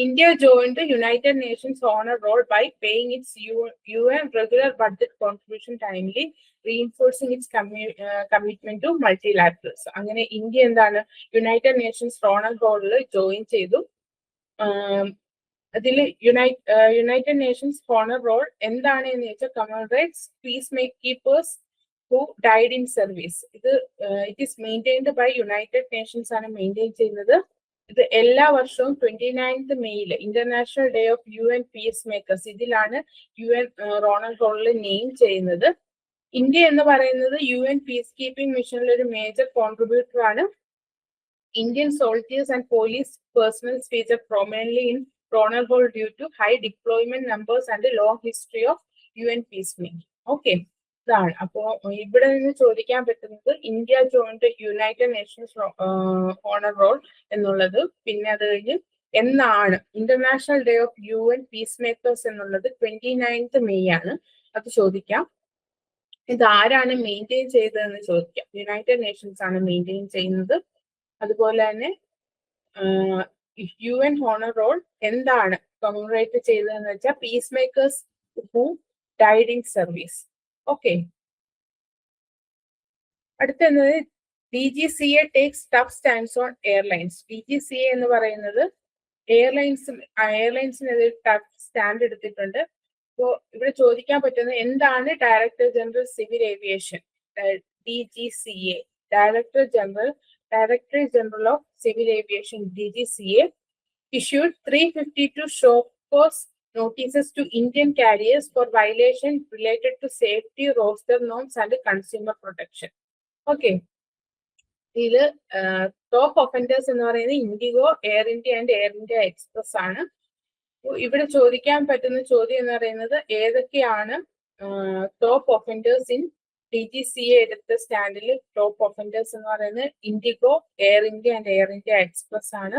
S1: India joined United Nations honour roll by paying its UN regular budget contribution timely, reinforcing its commitment to multilaterals. അങ്ങനെ ഇന്ത്യ എന്താണ് യുണൈറ്റഡ് നേഷൻസ് ഹോണർ റോളിൽ ജോയിൻ ചെയ്തു. അതിൽ യുണൈറ്റഡ് നേഷൻസ് ഹോണർ റോൾ എന്താണ് എന്ന് വെച്ചാൽ commemorates peace make keepers who died in service. ഇത് it is maintained by united nations ആണ് മെയിൻറ്റെയിൻ ചെയ്യുന്നത്. ഇത് എല്ലാ വർഷവും 29th മെയ്യിൽ international day of UN piece makers, ഇതിലാണ് UN ഹോണർ റോളിൽ നെയിം ചെയ്യുന്നത്. ഇന്ത്യ എന്ന് പറയുന്നത് UN പീസ് കീപ്പിംഗ് മിഷനിൽ ഒരു മേജർ കോൺട്രിബ്യൂട്ടർ ആണ്. Indian soldiers and police personnel feature prominently in honor roll due to high deployment numbers and a long history of UN peacemaking. Okay. ഇതാണ്. അപ്പോ ഇവിടെ നിന്ന് ചോദിക്കാൻ പറ്റുന്നത് India joined United Nations honour roll എന്നുള്ളത്. പിന്നെ അത് കഴിഞ്ഞ് എന്നാണ് international day of UN piece makers എന്നുള്ളത് 29th മെയ് ആണ്. അത് ചോദിക്കാം. ഇത് ആരാണ് മെയിൻറ്റെയിൻ ചെയ്തതെന്ന് ചോദിക്കാം. യുണൈറ്റഡ് നേഷൻസ് ആണ് മെയിൻറ്റെയിൻ ചെയ്യുന്നത്. അതുപോലെ തന്നെ UN ഹോണർ റോൾ എന്താണ് കമമറേറ്റ് ചെയ്തതെന്ന് വെച്ചാൽ piece makers who died in service. Okay. അടുത്തത് DGCA takes tough stands on airlines. DGCA എന്ന് പറയുന്നത് എയർലൈൻസിനെതിരെ ടഫ് സ്റ്റാൻഡ് എടുത്തിട്ടുണ്ട്. അപ്പോൾ ഇവിടെ ചോദിക്കാൻ പറ്റുന്നത് എന്താണ് director general civil aviation DGCA, Directorate General of Civil Aviation DGCA issued 352 show cause notices to Indian carriers for violation related to safety, roster norms and consumer protection. Okay. ഇതില് ടോപ്പ് ഒഫൻഡേഴ്സ് എന്ന് പറയുന്നത് IndiGo, air India and air India express ആണ്. ഇവിടെ ചോദിക്കാൻ പറ്റുന്ന ചോദ്യം എന്ന് പറയുന്നത് ഏതൊക്കെയാണ് ടോപ്പ് ഒഫൻഡേഴ്സ് ഇൻ DGCA എടുത്ത സ്റ്റാൻഡിൽ. ടോപ്പ് ഒഫൻഡേഴ്സ് എന്ന് പറയുന്നത് IndiGo, air India and air India express ആണ്.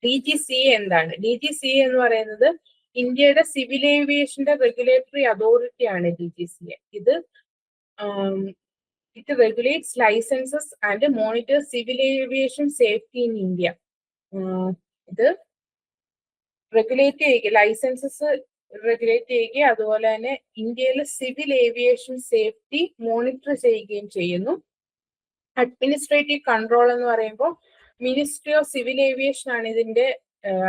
S1: DGCA എന്താണ്? DGCA എന്ന് പറയുന്നത് ഇന്ത്യയുടെ സിവിൽ ഏവിയേഷന്റെ റെഗുലേറ്ററി അതോറിറ്റി ആണ് DGCA. it regulates licenses and monitors civil aviation safety in India. ഇത് റെഗുലേറ്റ് ചെയ്യുക, ലൈസൻസസ് റെഗുലേറ്റ് ചെയ്യുകയും അതുപോലെ തന്നെ ഇന്ത്യയിലെ സിവിൽ ഏവിയേഷൻ സേഫ്റ്റി മോണിറ്റർ ചെയ്യുകയും ചെയ്യുന്നു. അഡ്മിനിസ്ട്രേറ്റീവ് കൺട്രോൾ എന്ന് പറയുമ്പോൾ മിനിസ്ട്രി ഓഫ് സിവിൽ ഏവിയേഷൻ ആണ് ഇതിന്റെ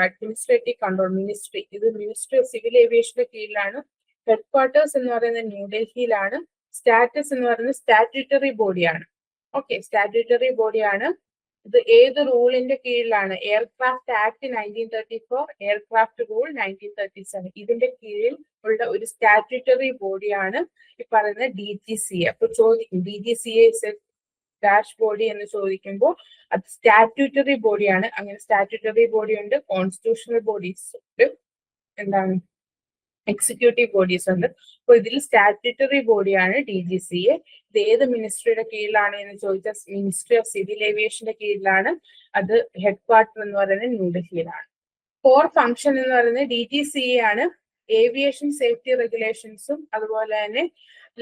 S1: അഡ്മിനിസ്ട്രേറ്റീവ് കൺട്രോൾ മിനിസ്ട്രി. ഇത് മിനിസ്ട്രി ഓഫ് സിവിൽ ഏവിയേഷന്റെ കീഴിലാണ്. ഹെഡ് ക്വാർട്ടേഴ്സ് എന്ന് പറയുന്നത് ന്യൂഡൽഹിയിലാണ്. സ്റ്റാറ്റസ് എന്ന് പറയുന്നത് സ്റ്റാറ്റ്യൂട്ടറി ബോഡിയാണ്. ഓക്കെ, സ്റ്റാറ്റ്യൂട്ടറി ബോഡിയാണ്. ഇത് ഏത് റൂളിന്റെ കീഴിലാണ്? Aircraft act 1934, aircraft rule 1937. ഇതിന്റെ കീഴിൽ ഉള്ള ഒരു സ്റ്റാറ്റ്യൂട്ടറി ബോഡിയാണ് ഈ പറയുന്ന DGCA. അപ്പൊ ചോദിക്കും DGCA ഡാഷ് ബോഡി എന്ന് ചോദിക്കുമ്പോൾ അത് സ്റ്റാറ്റ്യൂട്ടറി ബോഡിയാണ്. അങ്ങനെ സ്റ്റാറ്റ്യൂട്ടറി ബോഡി ഉണ്ട്, കോൺസ്റ്റിറ്റ്യൂഷണൽ ബോഡീസ് ഉണ്ട്, എന്താണ് എക്സിക്യൂട്ടീവ് ബോഡീസ് ഉണ്ട്. അപ്പൊ ഇതിൽ സ്റ്റാറ്റ്യൂട്ടറി ബോഡിയാണ് DGCA. ഇത് ഏത് മിനിസ്ട്രിയുടെ കീഴിലാണ് എന്ന് ചോദിച്ചാൽ മിനിസ്ട്രി ഓഫ് സിവിൽ ഏവിയേഷന്റെ കീഴിലാണ്. അത് ഹെഡ് ക്വാർട്ടർ എന്ന് പറയുന്നത് ന്യൂഡൽഹിയിലാണ്. കോർ ഫംഗ്ഷൻ എന്ന് പറയുന്നത് DGCA ആണ്. ഏവിയേഷൻ സേഫ്റ്റി റെഗുലേഷൻസും അതുപോലെ തന്നെ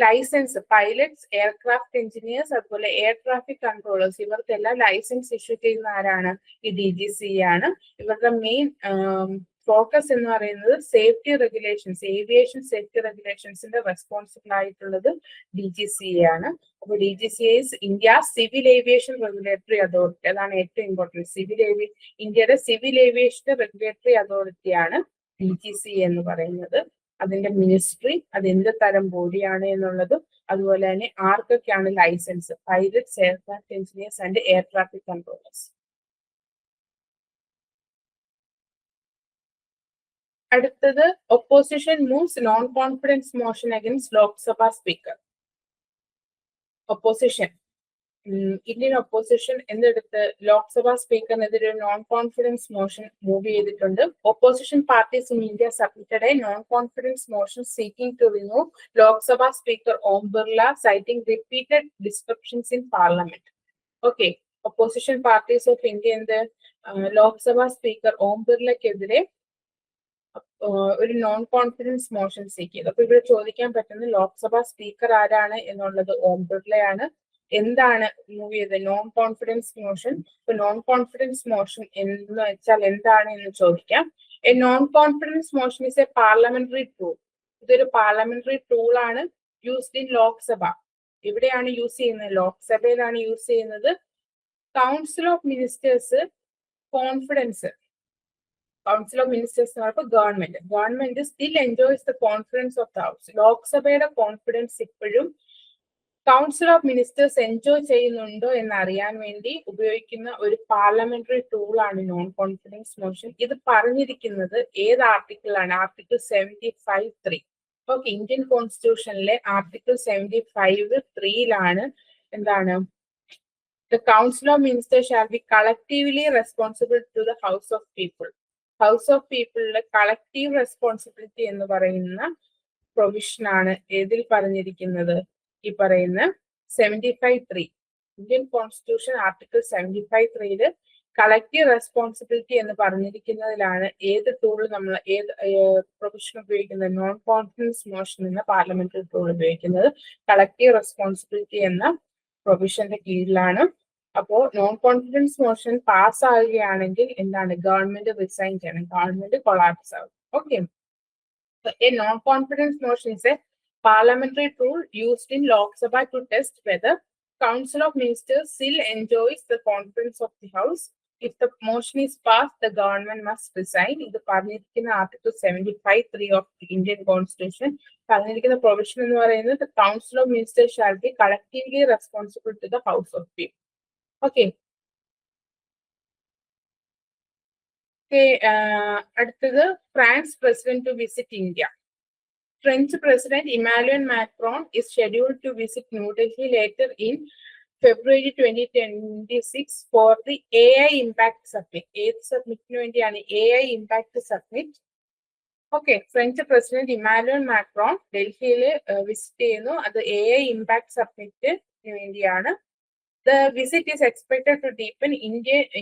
S1: ലൈസൻസ്, പൈലറ്റ്സ്, എയർക്രാഫ്റ്റ് എഞ്ചിനീയേഴ്സ്, അതുപോലെ എയർ ട്രാഫിക് കൺട്രോളേഴ്സ്, ഇവർക്കെല്ലാം ലൈസൻസ് ഇഷ്യൂ ചെയ്യുന്ന ആരാണ്? ഈ DGCA ആണ്. ഇവരുടെ മെയിൻ ഫോക്കസ് എന്ന് പറയുന്നത് സേഫ്റ്റി റെഗുലേഷൻസ്, ഏവിയേഷൻ സേഫ്റ്റി റെഗുലേഷൻസിന്റെ റെസ്പോൺസിബിൾ ആയിട്ടുള്ളത് DGCA ആണ്. അപ്പോൾ DGCA India civil aviation regulatory authority. അതാണ് ഏറ്റവും ഇമ്പോർട്ടൻറ്റ്. ഇന്ത്യയുടെ സിവിൽ ഏവിയേഷൻ റെഗുലേറ്ററി അതോറിറ്റിയാണ് DGCA എന്ന് പറയുന്നത്. അതിന്റെ മിനിസ്ട്രി, അത് എന്ത് തരം ബോഡിയാണ് എന്നുള്ളതും, അതുപോലെ തന്നെ ആർക്കൊക്കെയാണ് licence, pilots, aircraft engineers and air traffic controllers. അടുത്തത് opposition moves non confidence motion against Lok Sabha speaker. Opposition, Indian opposition എന്തെടുത്ത് ലോക്സഭ സ്പീക്കറിനെതിരെ നോൺ കോൺഫിഡൻസ് മോഷൻ മൂവ് ചെയ്തിട്ടുണ്ട്. Opposition parties in India submitted a non confidence motion seeking to remove Lok Sabha speaker Om Birla citing repeated disruptions in parliament. Okay, opposition parties of India എന്ത് ലോക്സഭ സ്പീക്കർ ഓം ബിർളയ്ക്കെതിരെ ഒരു നോൺ കോൺഫിഡൻസ് മോഷൻ സീക്ക് ചെയ്തു. അപ്പൊ ഇവിടെ ചോദിക്കാൻ പറ്റുന്ന ലോക്സഭ സ്പീക്കർ ആരാണ് എന്നുള്ളത് ഓം ബിർളയാണ്. എന്താണ് മൂവ് ചെയ്തത്? Non confidence motion. ഇപ്പൊ നോൺ കോൺഫിഡൻസ് മോഷൻ എന്ന് വെച്ചാൽ എന്താണ് എന്ന് ചോദിക്കാം. A non confidence motion is a parliamentary tool. ഇതൊരു പാർലമെന്ററി ടൂൾ ആണ്, യൂസ്ഡ് ഇൻ ലോക്സഭ. എവിടെയാണ് യൂസ് ചെയ്യുന്നത്? ലോക്സഭയിലാണ് യൂസ് ചെയ്യുന്നത്. Council of ministers confidence, council of ministers എന്ന് പറയുമ്പോൾ government still enjoys the confidence of the house. ലോക്സഭയുടെ കോൺഫിഡൻസ് ഇപ്പോഴും കൗൺസിൽ ഓഫ് മിനിസ്റ്റേഴ്സ് എൻജോയ് ചെയ്യുന്നുണ്ടോ എന്ന് അറിയാൻ വേണ്ടി ഉപയോഗിക്കുന്ന ഒരു പാർലമെന്ററി ടൂളാണ് നോൺ കോൺഫിഡൻസ് മോഷൻ. ഇത് പറഞ്ഞിരിക്കുന്നത് ഏത് ആർട്ടിക്കിളാണ്? ആർട്ടിക്കിൾ 75(3). ഓക്കെ, ഇന്ത്യൻ കോൺസ്റ്റിറ്റ്യൂഷനിലെ ആർട്ടിക്കിൾ 75(3)ലാണ് എന്താണ്? The Council of Ministers shall be collectively responsible to the House of People. House of പീപ്പിളിലെ കളക്റ്റീവ് റെസ്പോൺസിബിലിറ്റി എന്ന് പറയുന്ന പ്രൊവിഷൻ ആണ് ഏതിൽ പറഞ്ഞിരിക്കുന്നത്? ഈ പറയുന്ന 75(3). ഇന്ത്യൻ കോൺസ്റ്റിറ്റ്യൂഷൻ ആർട്ടിക്കിൾ 75(3)ല് കളക്റ്റീവ് റെസ്പോൺസിബിലിറ്റി എന്ന് പറഞ്ഞിരിക്കുന്നതിലാണ് ഏത് ടൂൾ നമ്മൾ ഏത് പ്രൊവിഷൻ ഉപയോഗിക്കുന്നത്? നോൺ കോൺഫിഡൻസ് മോഷൻ എന്ന പാർലമെന്ററി ടൂൾ ഉപയോഗിക്കുന്നത് കളക്റ്റീവ് റെസ്പോൺസിബിലിറ്റി എന്ന പ്രൊവിഷന്റെ കീഴിലാണ്. അപ്പോ നോൺ കോൺഫിഡൻസ് മോഷൻ പാസ് ആവുകയാണെങ്കിൽ എന്താണ്? ഗവൺമെന്റ് റിസൈൻ ചെയ്യണം, ഗവൺമെന്റ് കൊളാപ്സ് ആവും. Okay, A non confidence motion is A parliamentary tool used in Lok Sabha to test whether Council of Ministers still enjoys the confidence of the House. If the motion is passed, the government must resign. ഇത് പറഞ്ഞിരിക്കുന്ന article 75(3) of the Indian Constitution. പറഞ്ഞിരിക്കുന്ന പ്രൊവിഷൻ എന്ന് പറയുന്നത് the Council of Ministers shall be collectively responsible to the House of People. Okay. അടുത്തത് France president to visit India. French President Emmanuel Macron is scheduled to visit New Delhi later in February 2026 for the AI Impact Summit. ഏത് സബ്മിറ്റിന് വേണ്ടിയാണ്? AI Impact Summit. Okay, French president Emmanuel Macron ഡൽഹിയിൽ വിസിറ്റ് ചെയ്യുന്നു. അത് AI Impact Summit വേണ്ടിയാണ്. The visit is expected to deepen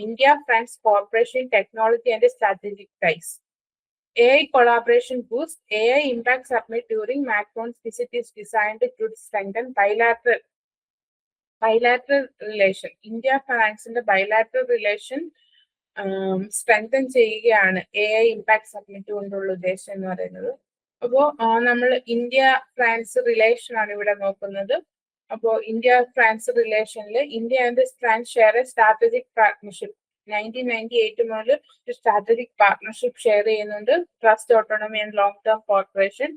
S1: India-France cooperation, technology and strategic ties. AI collaboration boost. AI Impact Summit during Macron's visit is designed to strengthen bilateral relation. India-France bilateral relation strengthen ചെയ്യുകയാണ് AI Impact Summit കൊണ്ടുള്ള ഉദ്ദേശം എന്ന് പറയുന്നത്. അപ്പോൾ നമ്മൾ ഇന്ത്യ-ഫ്രാൻസ് റിലേഷൻ ആണ് ഇവിടെ നോക്കുന്നത്. അപ്പോൾ ഇന്ത്യ-ഫ്രാൻസ് റിലേഷനിൽ India and France share a strategic partnership. 1998 മുതൽ ഒരു സ്ട്രാറ്റജിക് പാർട്ട്ണർഷിപ്പ് ഷെയർ ചെയ്യുന്നുണ്ട്. Trust, autonomy and long term cooperation.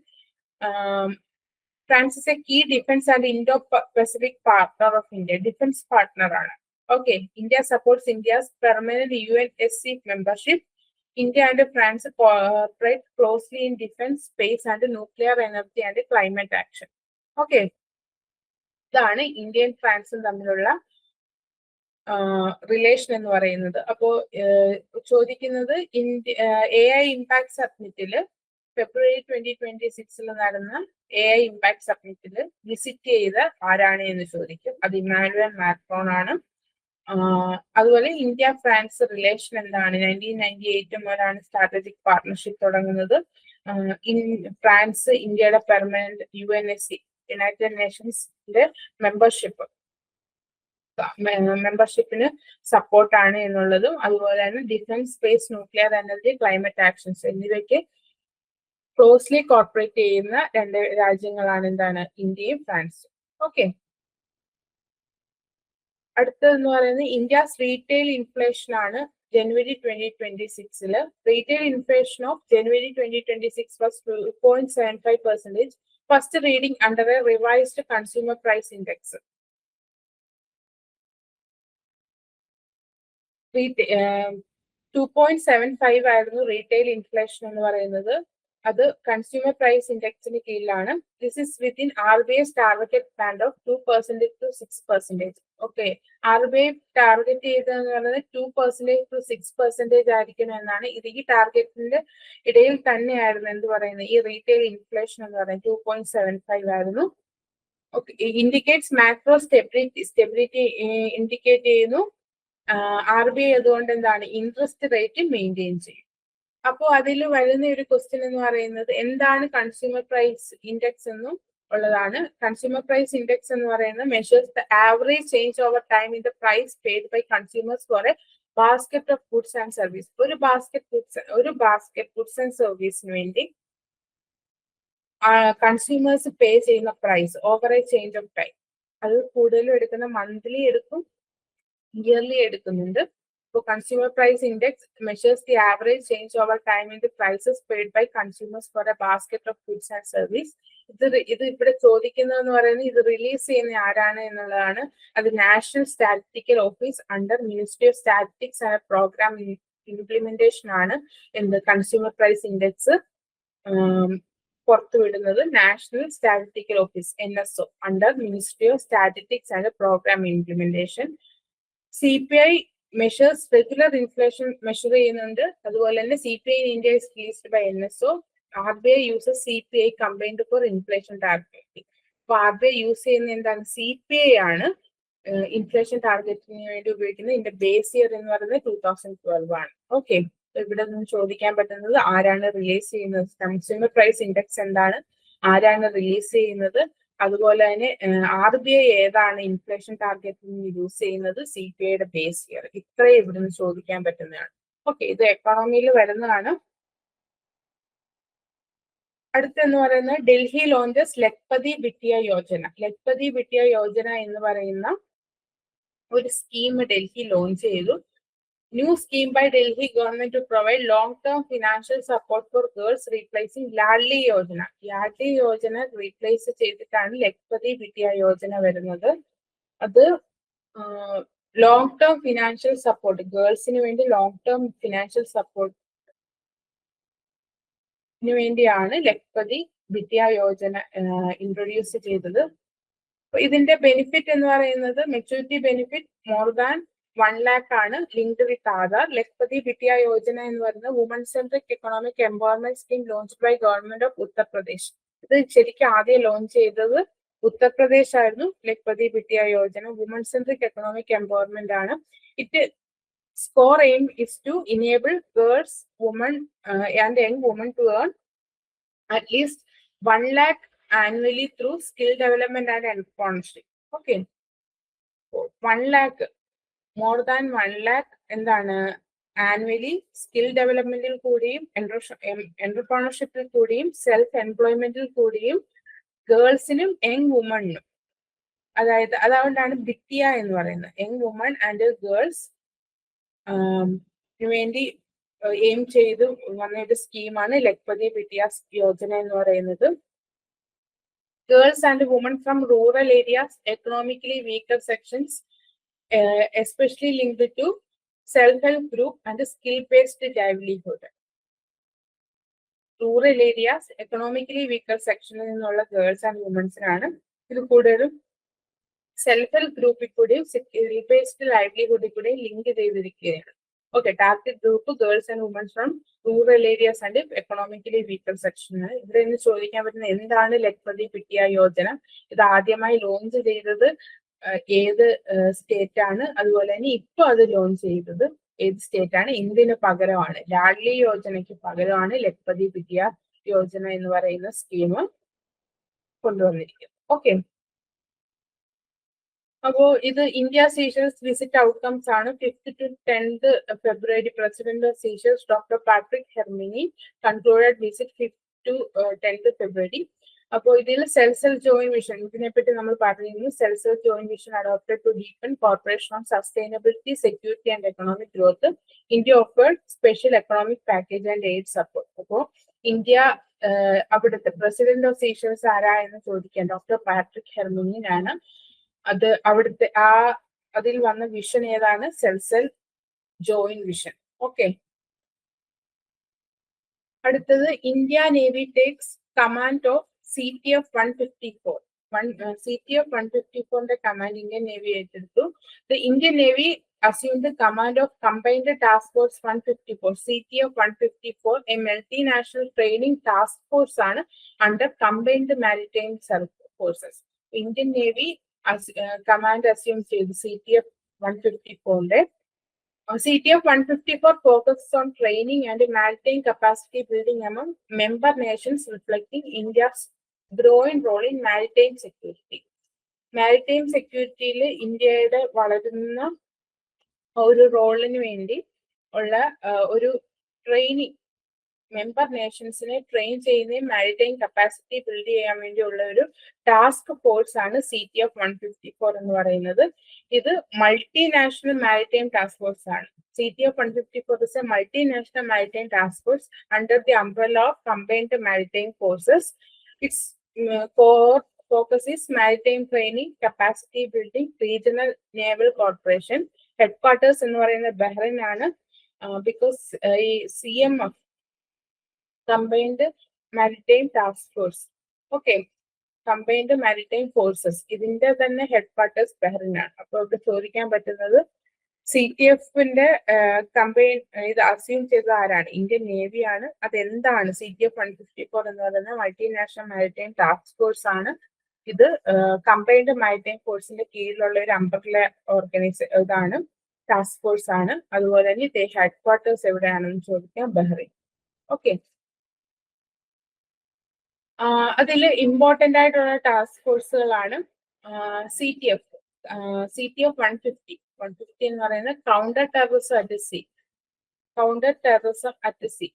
S1: France is a key defence and Indo Pacific partner of India. Defence partner ആണ്. Okay, India supports India's permanent UNSC membership. India and France cooperate closely in defense, space, and nuclear energy and climate action. Okay, ഇതാണ് ഇന്ത്യയും ഫ്രാൻസും തമ്മിലുള്ള റിലേഷൻ എന്ന് പറയുന്നത്. അപ്പോ ചോദിക്കുന്നത് AI ഇമ്പാക്ട് സബ്മിറ്റില് ഫെബ്രുവരി 2026 നടന്ന AI ഇമ്പാക്ട് സബ്മിറ്റില് വിസിറ്റ് ചെയ്ത ആരാണ് എന്ന് ചോദിക്കും. അത് ഇമ്മാനുവൽ മാക്രോൺ ആണ്. അതുപോലെ ഇന്ത്യ ഫ്രാൻസ് റിലേഷൻ എന്താണ്? 1998 മുതലാണ് സ്ട്രാറ്റജിക് പാർട്ണർഷിപ്പ് തുടങ്ങുന്നത്. ഫ്രാൻസ് ഇന്ത്യയുടെ പെർമനന്റ് UNSC യുണൈറ്റഡ് നേഷൻസിന്റെ മെമ്പർഷിപ്പിന് സപ്പോർട്ടാണ് എന്നുള്ളതും, അതുപോലെ തന്നെ defence, space, nuclear energy, climate actions എന്നിവയ്ക്ക് ക്ലോസ്ലി കോർപ്പറേറ്റ് ചെയ്യുന്ന രണ്ട് രാജ്യങ്ങളാണ് എന്താണ്? ഇന്ത്യയും ഫ്രാൻസും. ഓക്കെ, അടുത്തതെന്ന് പറയുന്നത് ഇന്ത്യസ് റീറ്റെയിൽ ഇൻഫ്ലേഷൻ ആണ്. January 2026 retail inflation of January 2026 was 2.75%. First reading under a revised consumer price index. 2.75 ആയിരുന്നു റീറ്റെയിൽ ഇൻഫ്ലേഷൻ എന്ന് പറയുന്നത്. അത് കൺസ്യൂമർ പ്രൈസ് ഇൻഡെക്സിന് കീഴിലാണ്. This is within RBI's targeted band of 2% to 6%. Okay, RBI target ചെയ്തതെന്ന് പറയുന്നത് 2% to 6% ആയിരിക്കും എന്നാണ്. ഇത് ഈ ടാർഗറ്റിന്റെ ഇടയിൽ തന്നെയായിരുന്നു എന്ത് പറയുന്നത്, ഈ റീറ്റെയിൽ ഇൻഫ്ലേഷൻ എന്ന് പറയുന്നത് 2.75 ആയിരുന്നു. Okay, indicates macro stability indicate ചെയ്യുന്നു. RBI അതുകൊണ്ട് എന്താണ്, ഇൻട്രസ്റ്റ് റേറ്റ് മെയിൻറ്റെയിൻ ചെയ്യും. അപ്പോൾ അതിൽ വരുന്ന ഒരു ക്വസ്റ്റ്യൻ എന്ന് പറയുന്നത് എന്താണ് കൺസ്യൂമർ പ്രൈസ് ഇൻഡെക്സ് എന്നും ഉള്ളതാണ്. കൺസ്യൂമർ പ്രൈസ് ഇൻഡെക്സ് എന്ന് പറയുന്നത് measures the average change over time in the price paid by consumers for a basket of goods and service. ഒരു ബാസ്കറ്റ് ഗുഡ്സ് ആൻഡ് സർവീസിന് വേണ്ടി കൺസ്യൂമേഴ്സ് പേ ചെയ്യുന്ന price over a change of time. അത് കൂടുതലും എടുക്കുന്ന മന്ത്ലി എടുക്കും, ഇയർലി എടുക്കുന്നുണ്ട്. So consumer price index measures the average change over time in the prices paid by consumers for a basket of goods and service. ഇത് ഇവിടെ ചോദിക്കുന്നതെന്ന് പറയുന്നത് ഇത് റിലീസ് ചെയ്യുന്ന ആരാണ് എന്നുള്ളതാണ്. അത് national statistical office under ministry of statistics and programme implementation ആണ് എന്ത് കൺസ്യൂമർ പ്രൈസ് ഇൻഡെക്സ് പുറത്തുവിടുന്നത്. National statistical office NSO under ministry of statistics and programme implementation. CPI measures regular inflation measure ചെയ്യുന്നുണ്ട്. അതുപോലെ തന്നെ CPI in India is released by NSO. RBI uses CPI combined for inflation targeting. അപ്പോൾ RBI യൂസ് ചെയ്യുന്ന എന്താണ്, CPI ആണ് ഇൻഫ്ലേഷൻ ടാർഗറ്റിന് വേണ്ടി ഉപയോഗിക്കുന്നത്. ഇതിന്റെ ബേസ് ഇയർ എന്ന് പറയുന്നത് 2012 ആണ്. ഓക്കെ, ഇവിടെ നിന്ന് ചോദിക്കാൻ പറ്റുന്നത് ആരാണ് റിലീസ് ചെയ്യുന്നത്, കൺസ്യൂമർ പ്രൈസ് ഇൻഡെക്സ് എന്താണ്, ആരാണ് റിലീസ് ചെയ്യുന്നത്, അതുപോലെ തന്നെ RBI ഏതാണ് ഇൻഫ്ലേഷൻ ടാർഗറ്റിന് യൂസ് ചെയ്യുന്നത്, CPIയുടെ ബേസ് ഇയർ. ഇത്രയും ഇവിടുന്ന് ചോദിക്കാൻ പറ്റുന്നതാണ്. ഓക്കെ, ഇത് എക്കണോമിയിൽ വരുന്നതാണ്. അടുത്തെന്ന് പറയുന്നത് ഡൽഹി ലോഞ്ചസ് ലഖ്പതി ബിട്ടിയ യോജന. ലഖ്പതി ബിട്ടിയ യോജന എന്ന് പറയുന്ന ഒരു സ്കീം ഡൽഹി ലോഞ്ച് ചെയ്തു. New scheme by Delhi government to provide long term financial support for girls replacing Ladli Yojana. Ladli Yojana replace ചെയ്തിട്ടാണ് ലഖ്പതി ബിട്ടിയ യോജന വരുന്നത്. അത് ലോങ് ടേം ഫിനാൻഷ്യൽ സപ്പോർട്ട്, ഗേൾസിന് വേണ്ടി ലോങ് ടേം ഫിനാൻഷ്യൽ സപ്പോർട്ടിന് വേണ്ടിയാണ് ലഖ്പതി ബിട്ടിയ യോജന ഇൻട്രൊഡ്യൂസ് ചെയ്തത്. ഇതിന്റെ ബെനിഫിറ്റ് എന്ന് പറയുന്നത് maturity benefit more than 1 lakh ആണ്, ലിങ്ക്ഡ് വിത്ത് ആധാർ. ലഖ്പതി ബിട്ടിയ യോജന എന്ന് പറയുന്നത് woman centric economic empowerment scheme launch by government of Uttar Pradesh. ഇത് ശരിക്കും ആദ്യം ലോഞ്ച് ചെയ്തത് ഉത്തർപ്രദേശ് ആയിരുന്നു. Lakhpati Bitiya Yojana woman centric economic empowerment ആണ്. Its core aim is to enable girls, woman and young woman to earn at least 1 lakh annually through skill development and entrepreneurship. Okay, 1 lakh, more than 1 lakh എന്താണ് ആനുവലി സ്കിൽ ഡെവലപ്മെന്റിൽ കൂടിയും എന്റർപ്രണർഷിപ്പിൽ കൂടിയും സെൽഫ് എംപ്ലോയ്മെന്റിൽ കൂടിയും ഗേൾസിനും യങ് വുമണിനും, അതായത് അതുകൊണ്ടാണ് ബിട്ടിയ എന്ന് പറയുന്നത്. യങ് വുമൺ ആൻഡ് ഗേൾസ് വേണ്ടി എയിം ചെയ്ത് വന്ന ഒരു സ്കീമാണ് ലഖ്പതി ബിട്ടിയ യോജന എന്ന് പറയുന്നത്. Girls and women from rural areas, economically weaker sections, especially linked to self-help group and skill-based livelihood. Rural areas, economically weaker sections നിന്നുള്ള girls and womenസിനാണ് ഇത് കൂടുതലും self-help group കൂടെയും skill-based livelihood കൂടെയും ലിങ്ക് ചെയ്തിരിക്കുകയാണ്. Okay, target group girls and women from rural areas and economically weaker section. ഇവിടെ നിന്ന് ചോദിക്കാൻ പറ്റുന്ന എന്താണ് ലഖ്പതി പിട്ടിയ യോജന? ഇത് ആദ്യമായി ലോഞ്ച് ചെയ്തത് ഏത് സ്റ്റേറ്റ് ആണ്? അതുപോലെ തന്നെ ഇപ്പൊ അത് ലോഞ്ച് ചെയ്തത് ഏത് സ്റ്റേറ്റ് ആണ്? എന്തിനു പകരമാണ്? ലാഡ്ലി യോജനയ്ക്ക് പകരമാണ് ലഖ്പതി പിട്ടിയ യോജന എന്ന് പറയുന്ന സ്കീം കൊണ്ടുവന്നിരിക്കുന്നത്. ഓക്കെ, അപ്പോ ഇത് ഇന്ത്യ സീഷൽസ് വിസിറ്റ് ഔട്ട്കംസ് ആണ്. 5th to 10th February president of Seychelles doctor Patrick Herminie concluded visit 5th to 10th February. അപ്പോൾ ഇതിൽ സെൽഫ് ജോയിന്റ് മിഷൻ, ഇതിനെപ്പറ്റി നമ്മൾ പറഞ്ഞിരുന്നു. Self joint mission adopted to deepen cooperation on sustainability, security and economic growth. India offered special economic package and aid support. അപ്പോൾ ഇന്ത്യ അവിടുത്തെ പ്രസിഡന്റ് ഓഫ് സീഷൽസ് ആരാ എന്ന് ചോദിക്കാൻ ഡോക്ടർ പാട്രിക് ഹെർമിനിയാണ്. അത് അവിടുത്തെ അതിൽ വന്ന വിഷൻ ഏതാണ്? Self joint vision. ഓക്കെ, അടുത്തത് India navy takes command of CTF 154. CTF 154 command Indian navy ഏറ്റെടുത്തു. The Indian Navy assumed the command of Combined Task Force 154, CTF 154, a multinational training task force ആണ് under Combined Maritime Forces. Indian Navy command assume ചെയ്തു CTF 154. CTF 154 focuses on training and maritime capacity building among member nations, reflecting India's growing role in maritime security. Maritime security ഇന്ത്യയുടെ വളരുന്ന ഒരു റോളിന് വേണ്ടി ഉള്ള ഒരു ട്രെയിനിങ്, മെമ്പർ നേഷൻസിനെ ട്രെയിൻ ചെയ്യുന്നതും മാരിടൈം കപ്പാസിറ്റി ബിൽഡ് ചെയ്യാൻ വേണ്ടിയുള്ള ഒരു ടാസ്ക് ഫോഴ്സ് ആണ് CTF 154 എന്ന് പറയുന്നത്. ഇത് മൾട്ടിനാഷണൽ മാരിടൈം ടാസ്ക് ഫോഴ്സ് ആണ്. CTF 154 is a multinational maritime task force under the umbrella of Combined Maritime Forces. Its core focus is maritime training, capacity building, regional naval cooperation. Headquarters എന്ന് പറയുന്നത് ബഹ്റൈൻ ആണ്. ബിക്കോസ് ഈ CMF Combined Maritime Task Force. Okay, Combined Maritime Forces. ഇതിന്റെ തന്നെ ഹെഡ്ക്വാർട്ടേഴ്സ് ബഹ്റൈനാണ്. അപ്പോൾ ഇവിടെ ചോദിക്കാൻ പറ്റുന്നത് CTF-ന്റെ കമ്പൈൻ ഇത് അസ്യൂം ചെയ്തത് ആരാണ്? ഇന്ത്യൻ നേവി ആണ്. അതെന്താണ്? CTF 154 എന്ന് പറയുന്നത് മൾട്ടിനാഷണൽ മാരിടൈം ടാസ്ക് ഫോഴ്സ് ആണ്. ഇത് കമ്പൈൻഡ് മാരിടൈം ഫോഴ്സിന്റെ കീഴിലുള്ള ഒരു അംബ്രല്ല ഇതാണ്, ടാസ്ക് ഫോഴ്സ് ആണ്. അതുപോലെ തന്നെ ഇത് ഹെഡ്ക്വാർട്ടേഴ്സ് എവിടെയാണെന്ന് ചോദിക്കാം, ബഹ്റൈൻ. ഓക്കെ, അതിൽ ഇമ്പോർട്ടന്റ് ആയിട്ടുള്ള ടാസ്ക് ഫോഴ്സുകളാണ് CTF 150 എന്ന് പറയുന്നത് counter terrorism at see. Counter terrorism at see.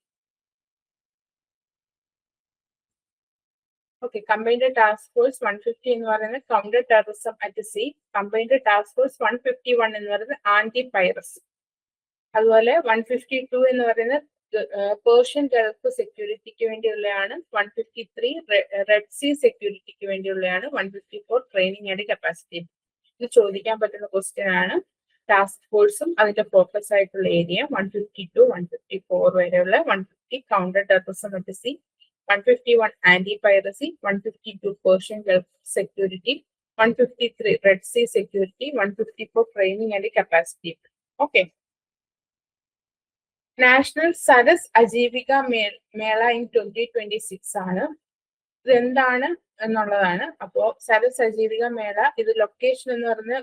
S1: Okay, combined task force 150 എന്ന് പറയുന്നത് counter terrorism at see. Combined task force 151 എന്ന് പറയുന്നത് ആന്റി പൈറസി. അതുപോലെ 152 എന്ന് പറയുന്നത് പേർഷ്യൻ ഗൾഫ് സെക്യൂരിറ്റിക്ക് വേണ്ടിയുള്ളതാണ്. 153 റെഡ് സീ സെക്യൂരിറ്റിക്ക് വേണ്ടിയുള്ളതാണ്. 154 ട്രെയിനിങ് ആൻഡ് കപ്പാസിറ്റി. ഇത് ചോദിക്കാൻ പറ്റുന്ന ക്വസ്റ്റ്യൻ ആണ്. ടാസ്ക് ഫോഴ്സും അതിന്റെ ഫോക്കസ് ആയിട്ടുള്ള ഏരിയ 152 154 വരെയുള്ള 150 counter terrorism at sea, 151 anti piracy, 152 Persian Gulf security, 153 red sea security, 154 training and capacity. Okay, national Saras Ajeevika Mela in 2026 ആണ്. ഇതെന്താണ് എന്നുള്ളതാണ്. അപ്പോ സരസ് അജീവിക മേള, ഇത് ലൊക്കേഷൻ എന്ന് പറഞ്ഞ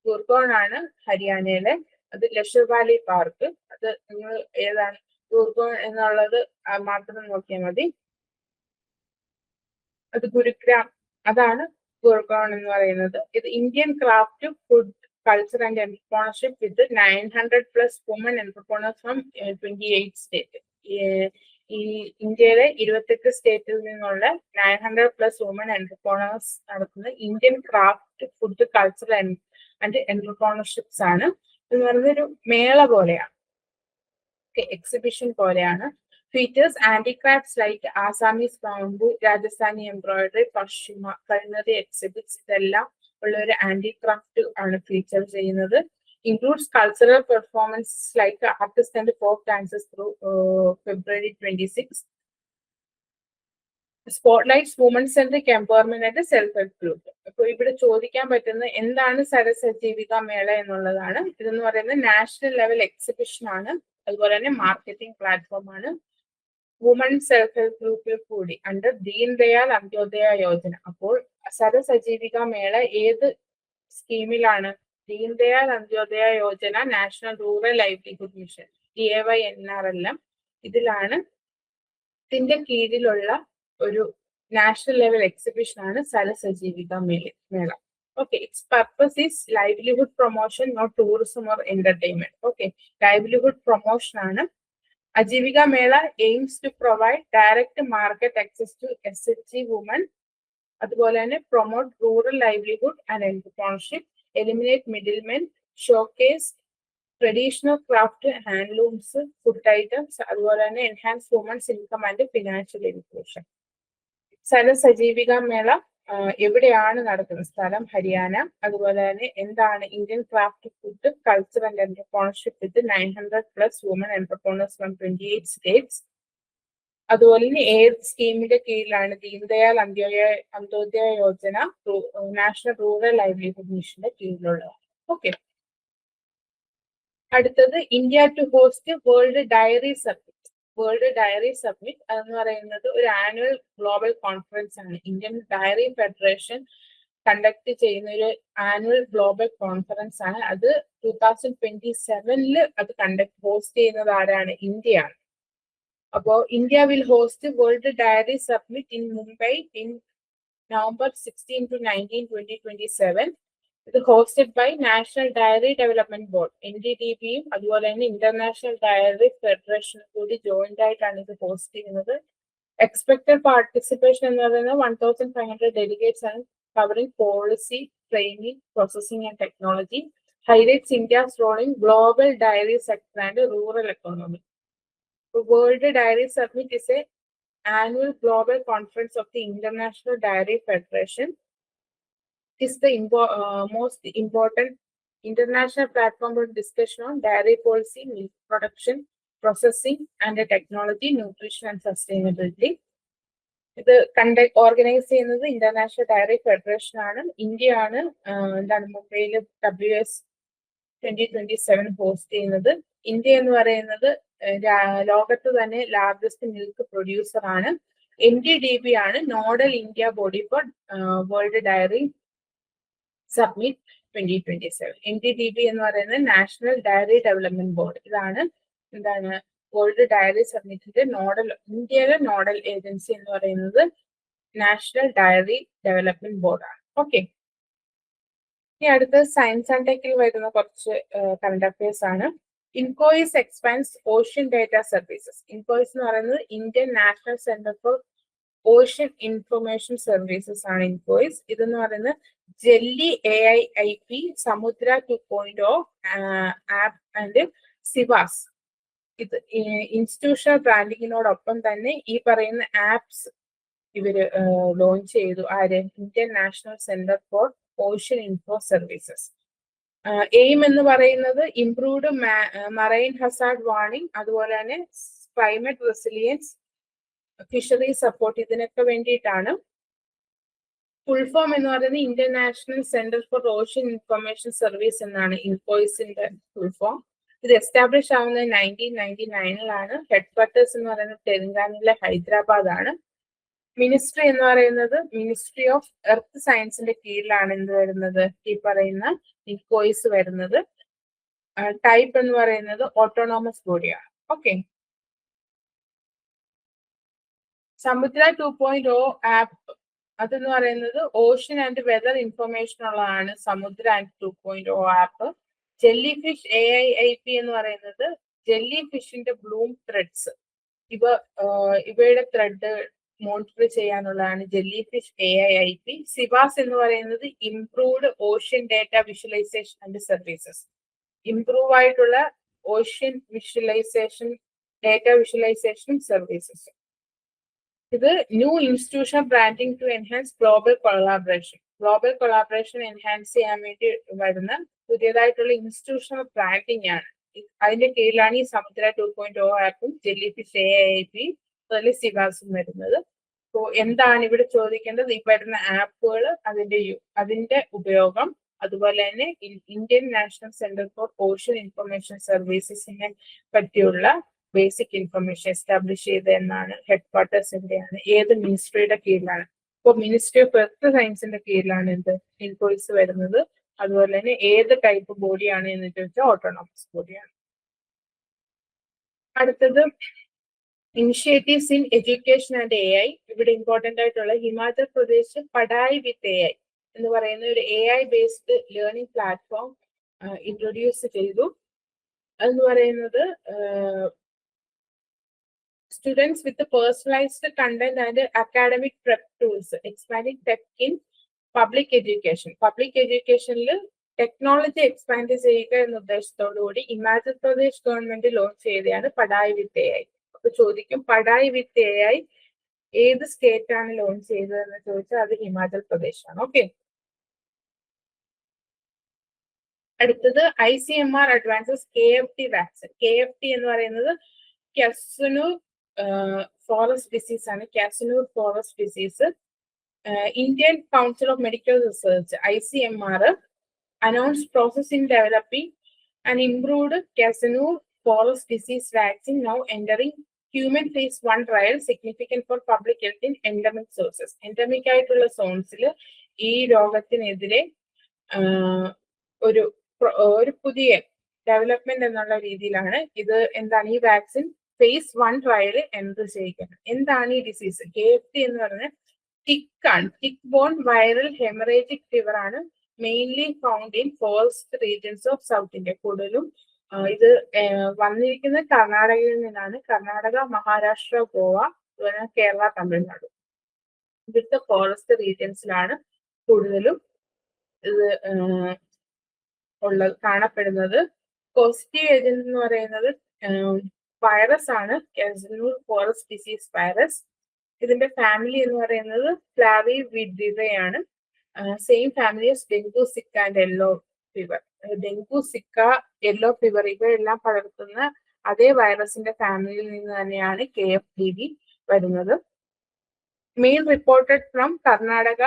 S1: ഗുർഗോൺ ആണ്, ഹരിയാനയിലെ. അത് ലഷർ വാലി പാർക്ക്. അത് നിങ്ങൾ ഏതാണ് ഗുർഗോൺ എന്നുള്ളത് മാത്രം നോക്കിയാൽ മതി. അത് ഗുരുഗ്രാം, അതാണ് ഗുർഗോൺ എന്ന് പറയുന്നത്. ഇത് Indian craft, food, culture and entrepreneurship with 900+ women entrepreneurs from 28 states. ഈ ഇന്ത്യയിലെ 28 സ്റ്റേറ്റിൽ നിന്നുള്ള 900+ വുമൻ എന്റർപ്രണേഴ്സ് നടത്തുന്ന Indian craft, food, culture and entrepreneurships ആണ്. എന്ന് പറയുന്നൊരു മേള പോലെയാണ്, എക്സിബിഷൻ പോലെയാണ്. Features handicrafts like Assamese bamboo, Rajasthani embroidery, പശ്ചിമ culinary exhibits. ഇതെല്ലാം ഉള്ള ഒരു handicraft ആണ് ഫീച്ചർ ചെയ്യുന്നത്. Includes cultural performances like artist and folk dances through February 26. Spotlights women-centric empowerment and self-help group. അപ്പോൾ ഇവിടെ ചോദിക്കാൻ പറ്റുന്ന എന്താണ് സരസജീവിക മേള എന്നുള്ളതാണ്. ഇതെന്ന് പറയുന്നത് നാഷണൽ ലെവൽ എക്സിബിഷൻ ആണ്, അതുപോലെ തന്നെ മാർക്കറ്റിംഗ് പ്ലാറ്റ്ഫോം ആണ്. വുമൺ സെൽഫ് ഹെൽപ്പ് ഗ്രൂപ്പിൽ കൂടി അണ്ടർ ദീൻ ദയാൽ അന്ത്യോദയ യോജന. അപ്പോൾ സരസജീവിക മേള ഏത് സ്കീമിലാണ്? Deen Dayal Antyodaya Yojana national rural livelihood mission DAYNRLM ഇതിലാണ്, ഇതിന്റെ കീഴിലുള്ള ഒരു നാഷണൽ ലെവൽ എക്സിബിഷൻ ആണ് സരസജീവിക മേള. Okay, it's purpose is livelihood promotion, not tourism or entertainment. Okay, livelihood promotion ആണ്. Ajivika Mela aims to provide direct market access to SHG women, അതുപോലെ തന്നെ promote rural livelihood and entrepreneurship, eliminate middlemen, showcase traditional craft handlooms, food items, അതുപോലെ തന്നെ enhance women's income and financial inclusion. സരസജീവിക മേള എവിടെയാണ് നടക്കുന്നത്? സ്ഥലം ഹരിയാന. അതുപോലെ തന്നെ എന്താണ്? Indian craft food culture and entrepreneurship with 900+ women entrepreneurs from 28 states. അതുപോലെ തന്നെ ഏത് സ്കീമിന്റെ കീഴിലാണ്? Deendayal Antyodaya Yojana national rural livelihood മിഷന്റെ കീഴിലുള്ളത്. ഓക്കെ, അടുത്തത് India to host world dairy summit. World dairy summit എന്ന് പറയുന്നത് ഒരു ആനുവൽ ഗ്ലോബൽ കോൺഫറൻസ് ആണ്. ഇന്ത്യൻ ഡയറി ഫെഡറേഷൻ കണ്ടക്ട് ചെയ്യുന്ന ഒരു ആനുവൽ ഗ്ലോബൽ കോൺഫറൻസ് ആണ്. അത് 2027 അത് ഹോസ്റ്റ് ചെയ്യുന്നത് ആരാണ്? ഇന്ത്യയാണ്. അപ്പോൾ India will host world dairy summit in Mumbai in November 16 to 19, 2027. ഇത് hosted by national dairy development board NDDBയും അതുപോലെ തന്നെ ഇന്റർനാഷണൽ ഡയറി ഫെഡറേഷനും കൂടി ജോയിന്റ് ആയിട്ടാണ് ഇത് ഹോസ്റ്റ് ചെയ്യുന്നത്. എക്സ്പെക്ടഡ് പാർട്ടിസിപ്പേഷൻ എന്ന് പറയുന്നത് 1500 ഡെലിഗേറ്റ്സ് ആണ്, covering policy, training, processing and technology. Highlights India's role in global dairy sector and rural economy. World dairy summit is a annual global conference of the International Dairy Federation. It is the most important international platform for discussion on dairy policy, milk production, processing, and the technology, nutrition, and sustainability. ഇത് ഓർഗനൈസ് ചെയ്യുന്നത് ഇന്റർനാഷണൽ ഡയറി ഫെഡറേഷൻ ആണ്. ഇന്ത്യ ആണ് എന്താണ് മുംബൈയിൽ WS 2027 ഹോസ്റ്റ് ചെയ്യുന്നത്. ഇന്ത്യ എന്ന് പറയുന്നത് ലോകത്ത് തന്നെ ലാർജസ്റ്റ് മിൽക്ക് പ്രൊഡ്യൂസർ ആണ്. NDDB ആണ് nodal India body for world dairy summit 2027. NDDB എന്ന് പറയുന്നത് നാഷണൽ ഡയറി ഡെവലപ്മെന്റ് ബോർഡ്. ഇതാണ് എന്താണ് വേൾഡ് ഡയറി സബ്മിറ്റിന്റെ നോഡൽ, ഇന്ത്യയിലെ നോഡൽ ഏജൻസി എന്ന് പറയുന്നത് നാഷണൽ ഡയറി ഡെവലപ്മെന്റ് ബോർഡാണ്. ഓക്കെ, ഇനി അടുത്തത് സയൻസ് ആൻഡ് ടെക്കിൽ വരുന്ന കുറച്ച് കറണ്ട് അഫയേഴ്സ് ആണ്. INCOIS expanse ocean data services. INCOIS എന്ന് പറയുന്നത് Indian national centre for ocean information services ആണ് ഇൻകോയിസ്. ഇതെന്ന് പറയുന്നത് ജെല്ലി AIIP, സമുദ്ര 2.0 ആപ്പ് ആൻഡ് സിവാസ്. ഇത് ഇൻസ്റ്റിറ്റ്യൂഷണൽ ബ്രാൻഡിങ്ങിനോടൊപ്പം തന്നെ ഈ പറയുന്ന ആപ്സ് ഇവര് ലോഞ്ച് ചെയ്തു. ആര്? Indian national centre for ocean info services. Aim എന്ന് പറയുന്നത് ഇംപ്രൂവ്ഡ് മറൈൻ ഹസാർഡ് വാർണിംഗ്, അതുപോലെ തന്നെ ക്ലൈമറ്റ് റെസിലിയൻസ്, ഫിഷറി സപ്പോർട്ട്, ഇതിനൊക്കെ വേണ്ടിയിട്ടാണ്. ഫുൾ ഫോം എന്ന് പറയുന്നത് Indian national centre for ocean information service എന്നാണ് ഇൻകോയിസിന്റെ ഫുൾ ഫോം. ഇത് എസ്റ്റാബ്ലിഷ് ആവുന്നത് 1999 ഹെഡ് ക്വാർട്ടേഴ്സ് എന്ന് പറയുന്നത് തെലങ്കാനയിലെ ഹൈദരാബാദ് ആണ്. മിനിസ്ട്രി എന്ന് പറയുന്നത് മിനിസ്ട്രി ഓഫ് എർത്ത് സയൻസിന്റെ കീഴിലാണ് എന്ത് വരുന്നത്? ഈ പറയുന്ന ഇൻകോയിസ് വരുന്നത്. ടൈപ്പ് എന്ന് പറയുന്നത് ഓട്ടോണോമസ് ബോഡിയാണ്. ഓക്കെ, സമുദ്ര 2.0 ആപ്പ് അതെന്ന് പറയുന്നത് ഓഷ്യൻ ആൻഡ് വെതർ ഇൻഫർമേഷൻ ഉള്ളതാണ് Samudra and 2.0 app. Jellyfish AIIP എന്ന് പറയുന്നത് ജെല്ലി ഫിഷിന്റെ ബ്ലൂം ത്രെഡ്സ്, ഇവയുടെ ത്രെഡ് മോണിറ്റർ ചെയ്യാനുള്ളതാണ് ജെല്ലി ഫിഷ് AIIP. സിവാസ് എന്ന് പറയുന്നത് improved ocean data visualisation and services. Improve ആയിട്ടുള്ള ocean visualisation, data visualisation services. ഇത് new institution branding to enhance global collaboration. Global collaboration enhance ചെയ്യാൻ വേണ്ടി വരുന്ന പുതിയതായിട്ടുള്ള ഇൻസ്റ്റിറ്റ്യൂഷണൽ ബ്രാൻഡിങ് ആണ്. അതിന്റെ കീഴിലാണ് ഈ സമുദ്ര 2.0 ആപ്പും ജെല്ലി ഫിഷ് AIP അതുപോലെ സിവാസും വരുന്നത്. അപ്പോൾ എന്താണ് ഇവിടെ ചോദിക്കേണ്ടത്? ഈ വരുന്ന ആപ്പുകൾ, അതിന്റെ ഉപയോഗം, അതുപോലെ തന്നെ Indian national centre for ocean information സർവീസസിനെ പറ്റിയുള്ള ബേസിക് ഇൻഫർമേഷൻ എസ്റ്റാബ്ലിഷ് ചെയ്ത എന്നാണ്, ഹെഡ് ക്വാർട്ടേഴ്സ് എവിടെയാണ്, ഏത് മിനിസ്ട്രിയുടെ കീഴിലാണ്. ഇപ്പോൾ മിനിസ്ട്രി ഓഫ് എർത്ത് സയൻസിന്റെ കീഴിലാണ് എന്ത് ഇൻകോയ്സ് വരുന്നത്. അതുപോലെ തന്നെ ഏത് ടൈപ്പ് ബോഡിയാണ് എന്ന് ചോദിച്ചാൽ ഓട്ടോണോമസ് ബോഡിയാണ്. അടുത്തത് initiatives in education and AI. ഇവിടെ ഇമ്പോർട്ടന്റ് ആയിട്ടുള്ള ഹിമാചൽ പ്രദേശ് പഠായി വിത്ത് AI എന്ന് പറയുന്ന ഒരു AI based learning platform introduce ചെയ്തു. അതെന്ന് പറയുന്നത് students with personalised content and academic prep tools expanding tech in public education. Public എഡ്യൂക്കേഷനിൽ ടെക്നോളജി എക്സ്പാൻഡ് ചെയ്യുക എന്ന ഉദ്ദേശത്തോടുകൂടി ഹിമാചൽ പ്രദേശ് ഗവൺമെന്റ് ലോഞ്ച് ചെയ്തതാണ് പഠായി വിത്ത് AI. അപ്പൊ ചോദിക്കും, പഠായി വിത്ത് AI ഏത് സ്റ്റേറ്റ് ആണ് ലോഞ്ച് ചെയ്തതെന്ന് ചോദിച്ചാൽ അത് ഹിമാചൽ പ്രദേശ് ആണ്. ഓക്കെ. അടുത്തത് ICMR advances KFT vaccine. KFT എന്ന് പറയുന്നത് കാസനൂർ ഫോറസ്റ്റ് ഡിസീസ് ആണ്. Kyasanur forest disease. Indian council of medical research ICMR announced process in developing an improved Casanur forest disease vaccine now entering human phase 1 trial, significant for public health in endemic sources. Endemic ആയിട്ടുള്ള സോൺസിൽ ഈ രോഗത്തിനെതിരെ ഒരു പുതിയ ഡെവലപ്മെന്റ് എന്നുള്ള രീതിയിലാണ് ഇത്. എന്താണ് ഈ വാക്സിൻ phase 1 ട്രയൽ എൻട്രി ചെയ്യിക്കുന്നത്. എന്താണ് ഈ ഡിസീസ്? KFT എന്ന് പറഞ്ഞാൽ ടിക്കാണ്. Tick borne viral haemorrhagic fever ആണ്. Mainly found in forest regions of south India. കൂടുതലും ഇത് വന്നിരിക്കുന്നത് കർണാടകയിൽ നിന്നാണ്. കർണാടക, മഹാരാഷ്ട്ര, ഗോവ, അതുപോലെ കേരള, തമിഴ്നാട്, ഇവിടുത്തെ ഫോറസ്റ്റ് റീജിയൻസിലാണ് കൂടുതലും ഇത് കാണപ്പെടുന്നത്. പോസിറ്റീവ് ഏജന്റ് എന്ന് പറയുന്നത് വൈറസ് ആണ്, കാസനൂർ ഫോറസ്റ്റ് ഡിസീസ് വൈറസ്. ഇതിന്റെ ഫാമിലി എന്ന് പറയുന്നത് ഫ്ലാവിവിഡിഡയാണ്. Same family of dengue, Zika and yellow fever. Dengue, Zika, yellow fever ഇവയെല്ലാം പകർത്തുന്ന അതേ വൈറസിന്റെ ഫാമിലിയിൽ നിന്ന് തന്നെയാണ് KFTB വരുന്നത്. Main reported from Karnataka,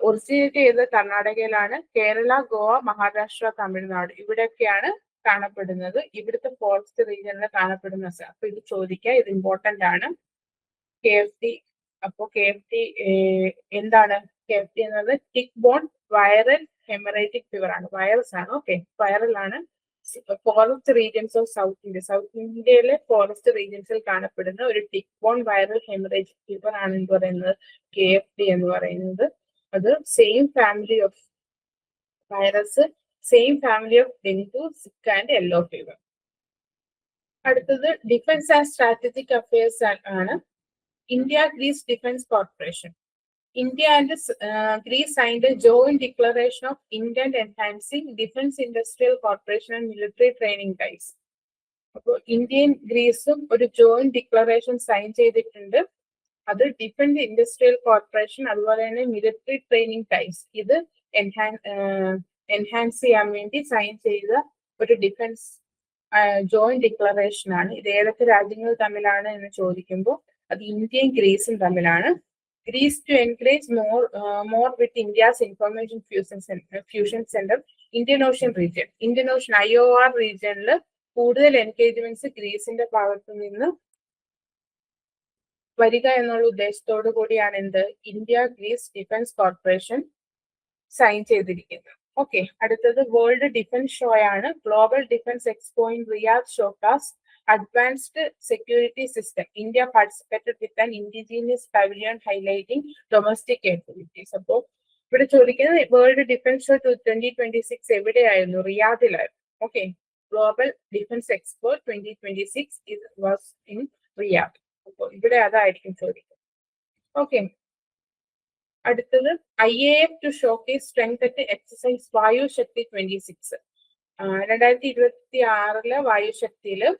S1: originate ചെയ്തത് കർണാടകയിലാണ്. കേരള, ഗോവ, മഹാരാഷ്ട്ര, തമിഴ്നാട് ഇവിടെയൊക്കെയാണ് കാണപ്പെടുന്നത്. ഇവിടുത്തെ ഫോറസ്റ്റ് റീജിയനിൽ കാണപ്പെടുന്ന. അപ്പൊ ഇത് ചോദിക്കുക, ഇത് ഇമ്പോർട്ടന്റ് ആണ്. KFT. അപ്പോ KFT എന്താണ്? KFT എന്നത് tick borne viral haemorrhagic fever ആണ്. വൈറസ് ആണ്. ഓക്കെ, വൈറൽ ആണ്. Forest regions of south India. South ഇന്ത്യയിലെ ഫോറസ്റ്റ് റീജിയൻസിൽ കാണപ്പെടുന്ന ഒരു tick borne viral haemorrhagic fever ആണ് എന്ന് പറയുന്നത് KFT എന്ന് പറയുന്നത്. അത് same family of virus, same family of dengue, Zika and yellow fever. അടുത്തത് ഡിഫൻസ് ആൻഡ് സ്ട്രാറ്റജിക് അഫയേഴ്സ് ആണ്. India-Greece Defence Cooperation. India and Greece signed a joint declaration of intent enhancing defense industrial cooperation and military training ties. അപ്പോൾ ഇന്ത്യയും ഗ്രീസും ഒരു ജോയിന്റ് ഡിക്ലറേഷൻ സൈൻ ചെയ്തിട്ടുണ്ട്. അത് ഡിഫൻസ് ഇൻഡസ്ട്രിയൽ കോർപ്പറേഷൻ അതുപോലെ തന്നെ മിലിറ്ററി ട്രെയിനിങ് ടൈസ് ഇത് എൻഹാൻസ് ചെയ്യാൻ വേണ്ടി സൈൻ ചെയ്ത ഒരു ഡിഫൻസ് ജോയിന്റ് ഡിക്ലറേഷൻ ആണ്. ഇത് ഏതൊക്കെ രാജ്യങ്ങൾ തമ്മിലാണ് എന്ന് ചോദിക്കുമ്പോൾ അത് ഇന്ത്യയും ഗ്രീസും തമ്മിലാണ്. Greece to encourage more with India's information fusion centre Indian ocean region. Indian ocean IOR റീജിയനിൽ കൂടുതൽ എൻഗേജ്മെന്റ്സ് ഗ്രീസിന്റെ ഭാഗത്തു നിന്ന് വരിക എന്നുള്ള ഉദ്ദേശത്തോടു കൂടിയാണ് എന്ത് India Greece defence corporation sign ചെയ്തിരിക്കുന്നത്. ഓക്കെ. അടുത്തത് വേൾഡ് ഡിഫൻസ് ഷോ ആണ്. Global defence expo in Riyadh showcases advanced security system. India participated with an indigenous pavilion highlighting domestic capabilities. അപ്പോൾ ഇവിടെ ചോദിക്കുന്നത് വേൾഡ് ഡിഫൻസ് ഷോ 2026 എവിടെയായിരുന്നു? റിയാദിലായിരുന്നു. Okay. Global defence expo 2026 was in Riyadh. അപ്പോൾ ഇവിടെ അതായിരിക്കും ചോദിക്കുന്നത്. ഓക്കെ. അടുത്തത് IAF to showcase strength at exercise Vayu Shakti 26. 2026 Vayu ശക്തിയില്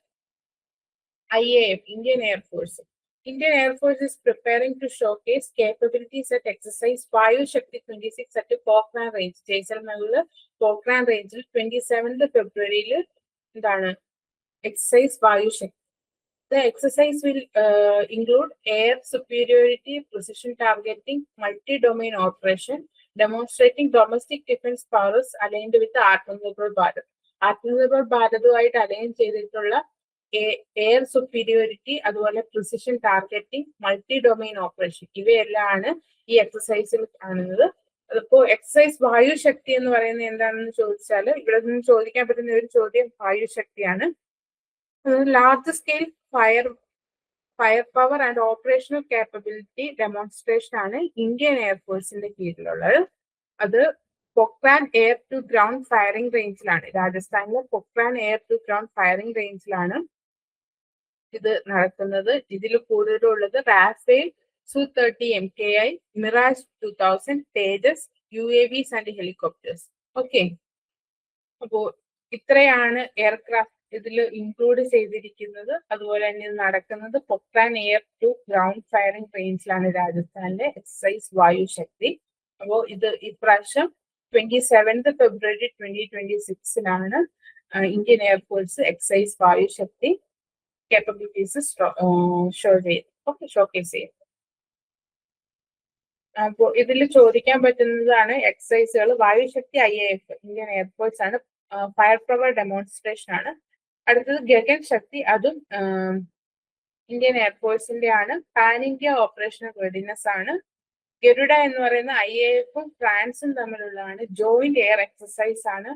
S1: IAF Indian air force Indian Air Force is preparing to showcase capabilities at exercise Vayu Shakti 26 at Pokhran Range. Jaisalmer Pokhran Range 27th February exercise Vayu Shakti. The exercise will include air superiority, precision targeting, multi-domain operation, demonstrating domestic defense powers aligned with the Atmanirbhar Bharat. Atmanirbhar Bharat align ചെയ്തിട്ടുള്ള എയർ സുപ്പീരിയോറിറ്റി, അതുപോലെ precision targeting, multi domain operation, ഇവയെല്ലാം ഈ എക്സസൈസിൽ കാണുന്നത്. അതിപ്പോ എക്സസൈസ് വായു ശക്തി എന്ന് പറയുന്നത് എന്താണെന്ന് ചോദിച്ചാൽ ഇവിടെ നിന്ന് ചോദിക്കാൻ പറ്റുന്ന ഒരു ചോദ്യം വായു ശക്തിയാണ്. Large scale fire power and operational capability demonstration ആണ് ഇന്ത്യൻ എയർഫോഴ്സിന്റെ കീഴിലുള്ളത്. അത് Pokhran air to ground firing റേഞ്ചിലാണ്, രാജസ്ഥാനിലെ Pokhran air to ground firing റേഞ്ചിലാണ് ഇത് നടക്കുന്നത്. ഇതിൽ കൂടുതലുള്ളത് Rafale Su-30 MKI, Mirage 2000, Tejas, UAVs and helicopters. Okay, അപ്പോ ഇത്രയാണ് എയർക്രാഫ്റ്റ് ഇതിൽ ഇൻക്ലൂഡ് ചെയ്തിരിക്കുന്നത്. അതുപോലെ തന്നെ ഇത് നടക്കുന്നത് Pokhran air to ground firing റേഞ്ചിലാണ്, രാജസ്ഥാനിലെ എക്സസൈസ് വായു ശക്തി. അപ്പോൾ ഇത് ഇപ്രാവശ്യം 27th February 2026 Indian air force exercise Vayu ശക്തി കേപ്പബിലിറ്റീസ് ഷോക്കേസ് ചെയ്യും. അപ്പോൾ ഇതിൽ ചോദിക്കാൻ പറ്റുന്നതാണ് എക്സസൈസുകൾ. വായുശക്തി IAF ഇന്ത്യൻ എയർഫോഴ്സ് ആണ്, ഫയർ പവർ ഡെമോൺസ്ട്രേഷൻ ആണ്. അടുത്തത് ഗഗൻ ശക്തി, അതും ഇന്ത്യൻ എയർഫോഴ്സിന്റെ ആണ്, പാൻ ഇന്ത്യ ഓപ്പറേഷണൽ റെഡിനെസ് ആണ്. ഗരുഡ എന്ന് പറയുന്ന IAF-ഉം ഫ്രാൻസും തമ്മിലുള്ളതാണ്, ജോയിന്റ് എയർ എക്സസൈസ് ആണ്.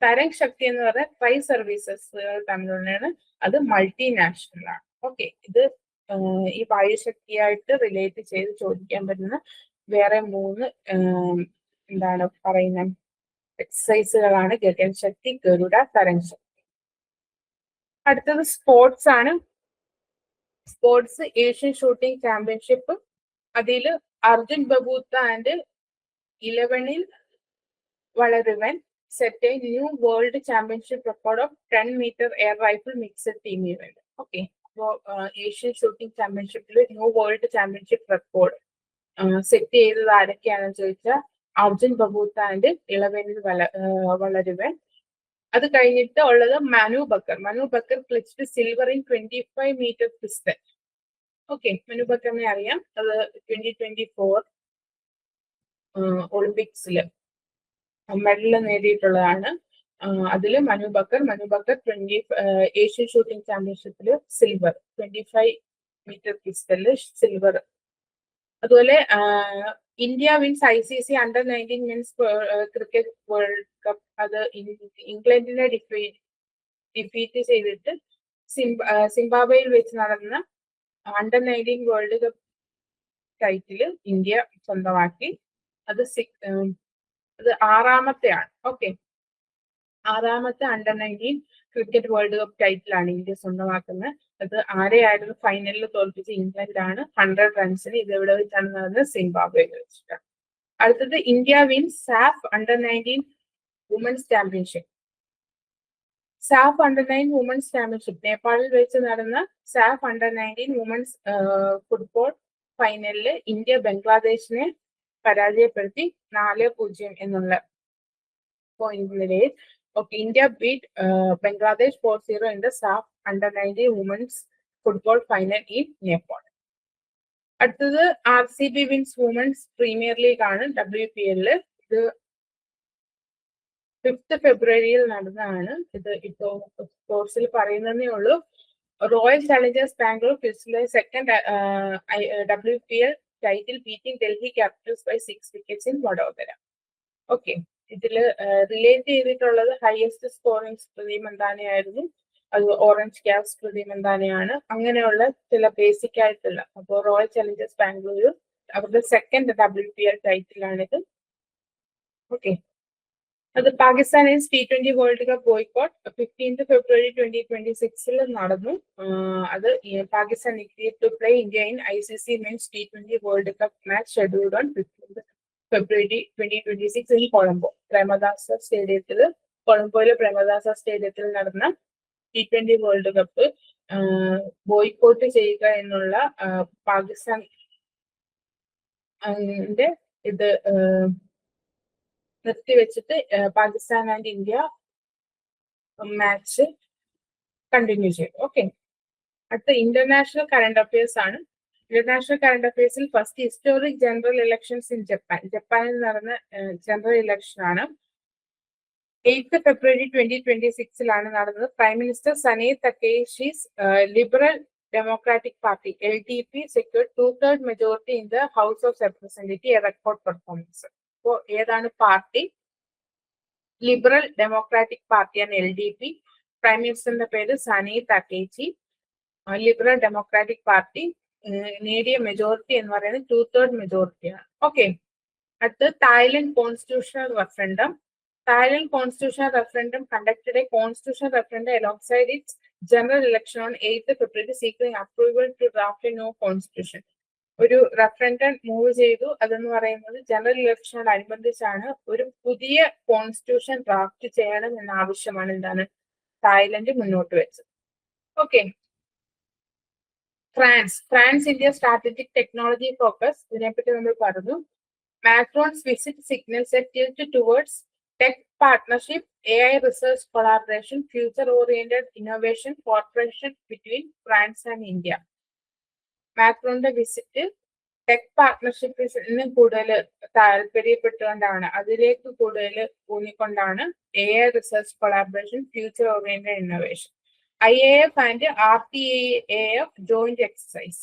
S1: തരംഗ് ശക്തി എന്ന് പറയുന്ന ട്രൈ സർവീസസുകൾ തമ്മിലുള്ളതാണ്, അത് മൾട്ടിനാഷണൽ ആണ്. ഓക്കെ, ഇത് ഈ വായുശക്തിയായിട്ട് റിലേറ്റ് ചെയ്ത് ചോദിക്കാൻ പറ്റുന്ന വേറെ 3 എന്താണ് പറയുന്ന എക്സസൈസുകളാണ് ഗഗൻ ശക്തി, ഗരുഡ, തരംഗ് ശക്തി. അടുത്തത് സ്പോർട്സ് ആണ്. സ്പോർട്സ് ഏഷ്യൻ ഷൂട്ടിംഗ് ചാമ്പ്യൻഷിപ്പ്, അതിൽ Arjun Babuta and 11 Valarivan set a new world championship record of 10 meter air rifle mixed team event. Okay, അപ്പോൾ ഏഷ്യൻ ഷൂട്ടിംഗ് ചാമ്പ്യൻഷിപ്പിൽ new world championship record set ചെയ്തത് ആരൊക്കെയാണെന്ന് ചോദിച്ചാൽ അർജുൻ ബബൂത്ത ആൻഡ് 11 വളരുവൻ. അത് കഴിഞ്ഞിട്ട് ഉള്ളത് Manu Bhaker. Manu Bhaker clinched silver in 25 meter pistol. Okay, Manu ബക്കറിനെ അറിയാം, അത് 2024 ഒളിമ്പിക്സില് മെഡൽ നേടിയിട്ടുള്ളതാണ്. അതിൽ മനു ബക്കർ ഏഷ്യൻ ഷൂട്ടിംഗ് ചാമ്പ്യൻഷിപ്പിൽ സിൽവർ, 25 meter പിസ്റ്റലില് സിൽവർ. അതുപോലെ India wins ICC Under-19 men's cricket world cup, അത് ഇംഗ്ലണ്ടിനെ ഡിഫീറ്റ് ചെയ്തിട്ട് സിംബാബ്വേയിൽ വെച്ച് നടന്ന Under-19 world cup title India സ്വന്തമാക്കി. അത് 6ാമത്തെയാണ്. ഓക്കെ, 6ാമത്തെ Under-19 ക്രിക്കറ്റ് വേൾഡ് കപ്പ് ടൈറ്റിലാണ് ഇന്ത്യ സ്വന്തമാക്കുന്നത്. അത് ആരെയായിരുന്നു ഫൈനലിൽ തോൽപ്പിച്ച് ഇംഗ്ലണ്ടാണ് 100 റൺസിന്. ഇത് എവിടെ വെച്ചാണ് നടന്നത്? സിംബാബ്വേയിൽ വെച്ചിട്ടാണ്. അടുത്തത് India wins SAFF Under-19 women's championship. SAFF Under-19 women's championship നേപ്പാളിൽ വെച്ച് നടന്ന സാഫ് Under-19 വുമൻസ് ഫുട്ബോൾ ഫൈനലില് ഇന്ത്യ ബംഗ്ലാദേശിനെ പരാജയപ്പെടുത്തി 4-0 എന്നുള്ള പോയിന്റ് നിലയിൽ. Okay, India beat Bangladesh 4-0 in the SAF Under-19 women's football final in Nepal. അടുത്തത് RCB wins women's premier league ആണ്, WPL. ഇത് 5th February നടന്നതാണ്. ഇത് ഇപ്പോ സ്പോർട്സിൽ പറയുന്നതേ ഉള്ളൂ. Royal challengers Bangalore second WPL title beating Delhi Capitals by 6 wickets in Vadodara. Okay, ഇതില് റിലേറ്റ് ചെയ്തിട്ടുള്ളത് ഹയസ്റ്റ് സ്കോറിംഗ് സ്മൃതി മന്ദാനയായിരുന്നു, അത് ഓറഞ്ച് ക്യാപ് സ്മൃതി മന്ദാനയാണ്. അങ്ങനെയുള്ള ചില ബേസിക് ആയിട്ടുള്ള. അപ്പോൾ റോയൽ ചാലഞ്ചേഴ്സ് ബാംഗ്ലൂർ അവരുടെ സെക്കൻഡ് WPL ടൈറ്റിലാണിത്. ഓക്കെ, അത് പാകിസ്ഥാനിൽ T20 world cup boycott 15th February 2026 നടന്നു. അത് Pakistan agreed to play India in ICC Men's T20 world cup match scheduled on 15th February 2026 in Colombo. കൊളംബോയിലെ പ്രേമദാസ സ്റ്റേഡിയത്തിൽ നടന്ന T20 വേൾഡ് കപ്പ് ബോയ്ക്കോട്ട് ചെയ്യുക എന്നുള്ള പാകിസ്ഥാൻ ഇത് നിർത്തിവെച്ചിട്ട് Pakistan and India match continue ചെയ്തു. ഓക്കെ, അടുത്ത ഇന്റർനാഷണൽ കറണ്ട് അഫയേഴ്സ് ആണ്. ഇന്റർനാഷണൽ കറണ്ട് അഫയേഴ്സിൽ first historic general elections in Japan. ജപ്പാനിൽ നടന്ന ജനറൽ ഇലക്ഷൻ ആണ്. 8th February 2026 നടന്നത്. Prime minister Sanae Takaichi's liberal democratic party LDP secured 2/3 majority in the House of Representatives, a record performance. അപ്പോൾ ഏതാണ് പാർട്ടി? ലിബറൽ ഡെമോക്രാറ്റിക് പാർട്ടിയാണ് LDP. പ്രൈം മിനിസ്റ്ററിന്റെ പേര് സനെ തകേച്ചി. ലിബറൽ ഡെമോക്രാറ്റിക് പാർട്ടി നേടിയ മെജോറിറ്റി എന്ന് പറയുന്നത് 2/3 മെജോറിറ്റിയാണ്. ഓക്കെ, അടുത്ത് Thailand constitutional referendum. Thailand constitutional referendum conducted a constitutional referendum alongside its general election on 8th February seeking approval to draft a new constitution. ഒരു റെഫറൻഡം മൂവ് ചെയ്തു. അതെന്ന് പറയുന്നത് ജനറൽ ഇലക്ഷനോടനുബന്ധിച്ചാണ് ഒരു പുതിയ കോൺസ്റ്റിറ്റ്യൂഷൻ ഡ്രാഫ്റ്റ് ചെയ്യണം എന്ന ആവശ്യമാണ് എന്താണ് തായ്ലൻഡ് മുന്നോട്ട് വെച്ചത്. Okay, France India strategic technology focus. ഇതിനെപ്പറ്റി നമ്മൾ പറഞ്ഞു. Macarons visit signals A tilt towards tech partnership, AI research collaboration, future-oriented innovation cooperation between France and India. മാക്രോണിന്റെ വിസിറ്റ് ടെക് പാർട്ട്ണർഷിപ്പിന് കൂടുതൽ താല്പര്യപ്പെട്ടുകൊണ്ടാണ്, അതിലേക്ക് കൂടുതൽ ഊന്നിക്കൊണ്ടാണ് AI research collaboration, future oriented innovation. IAF and RTAF joint exercise.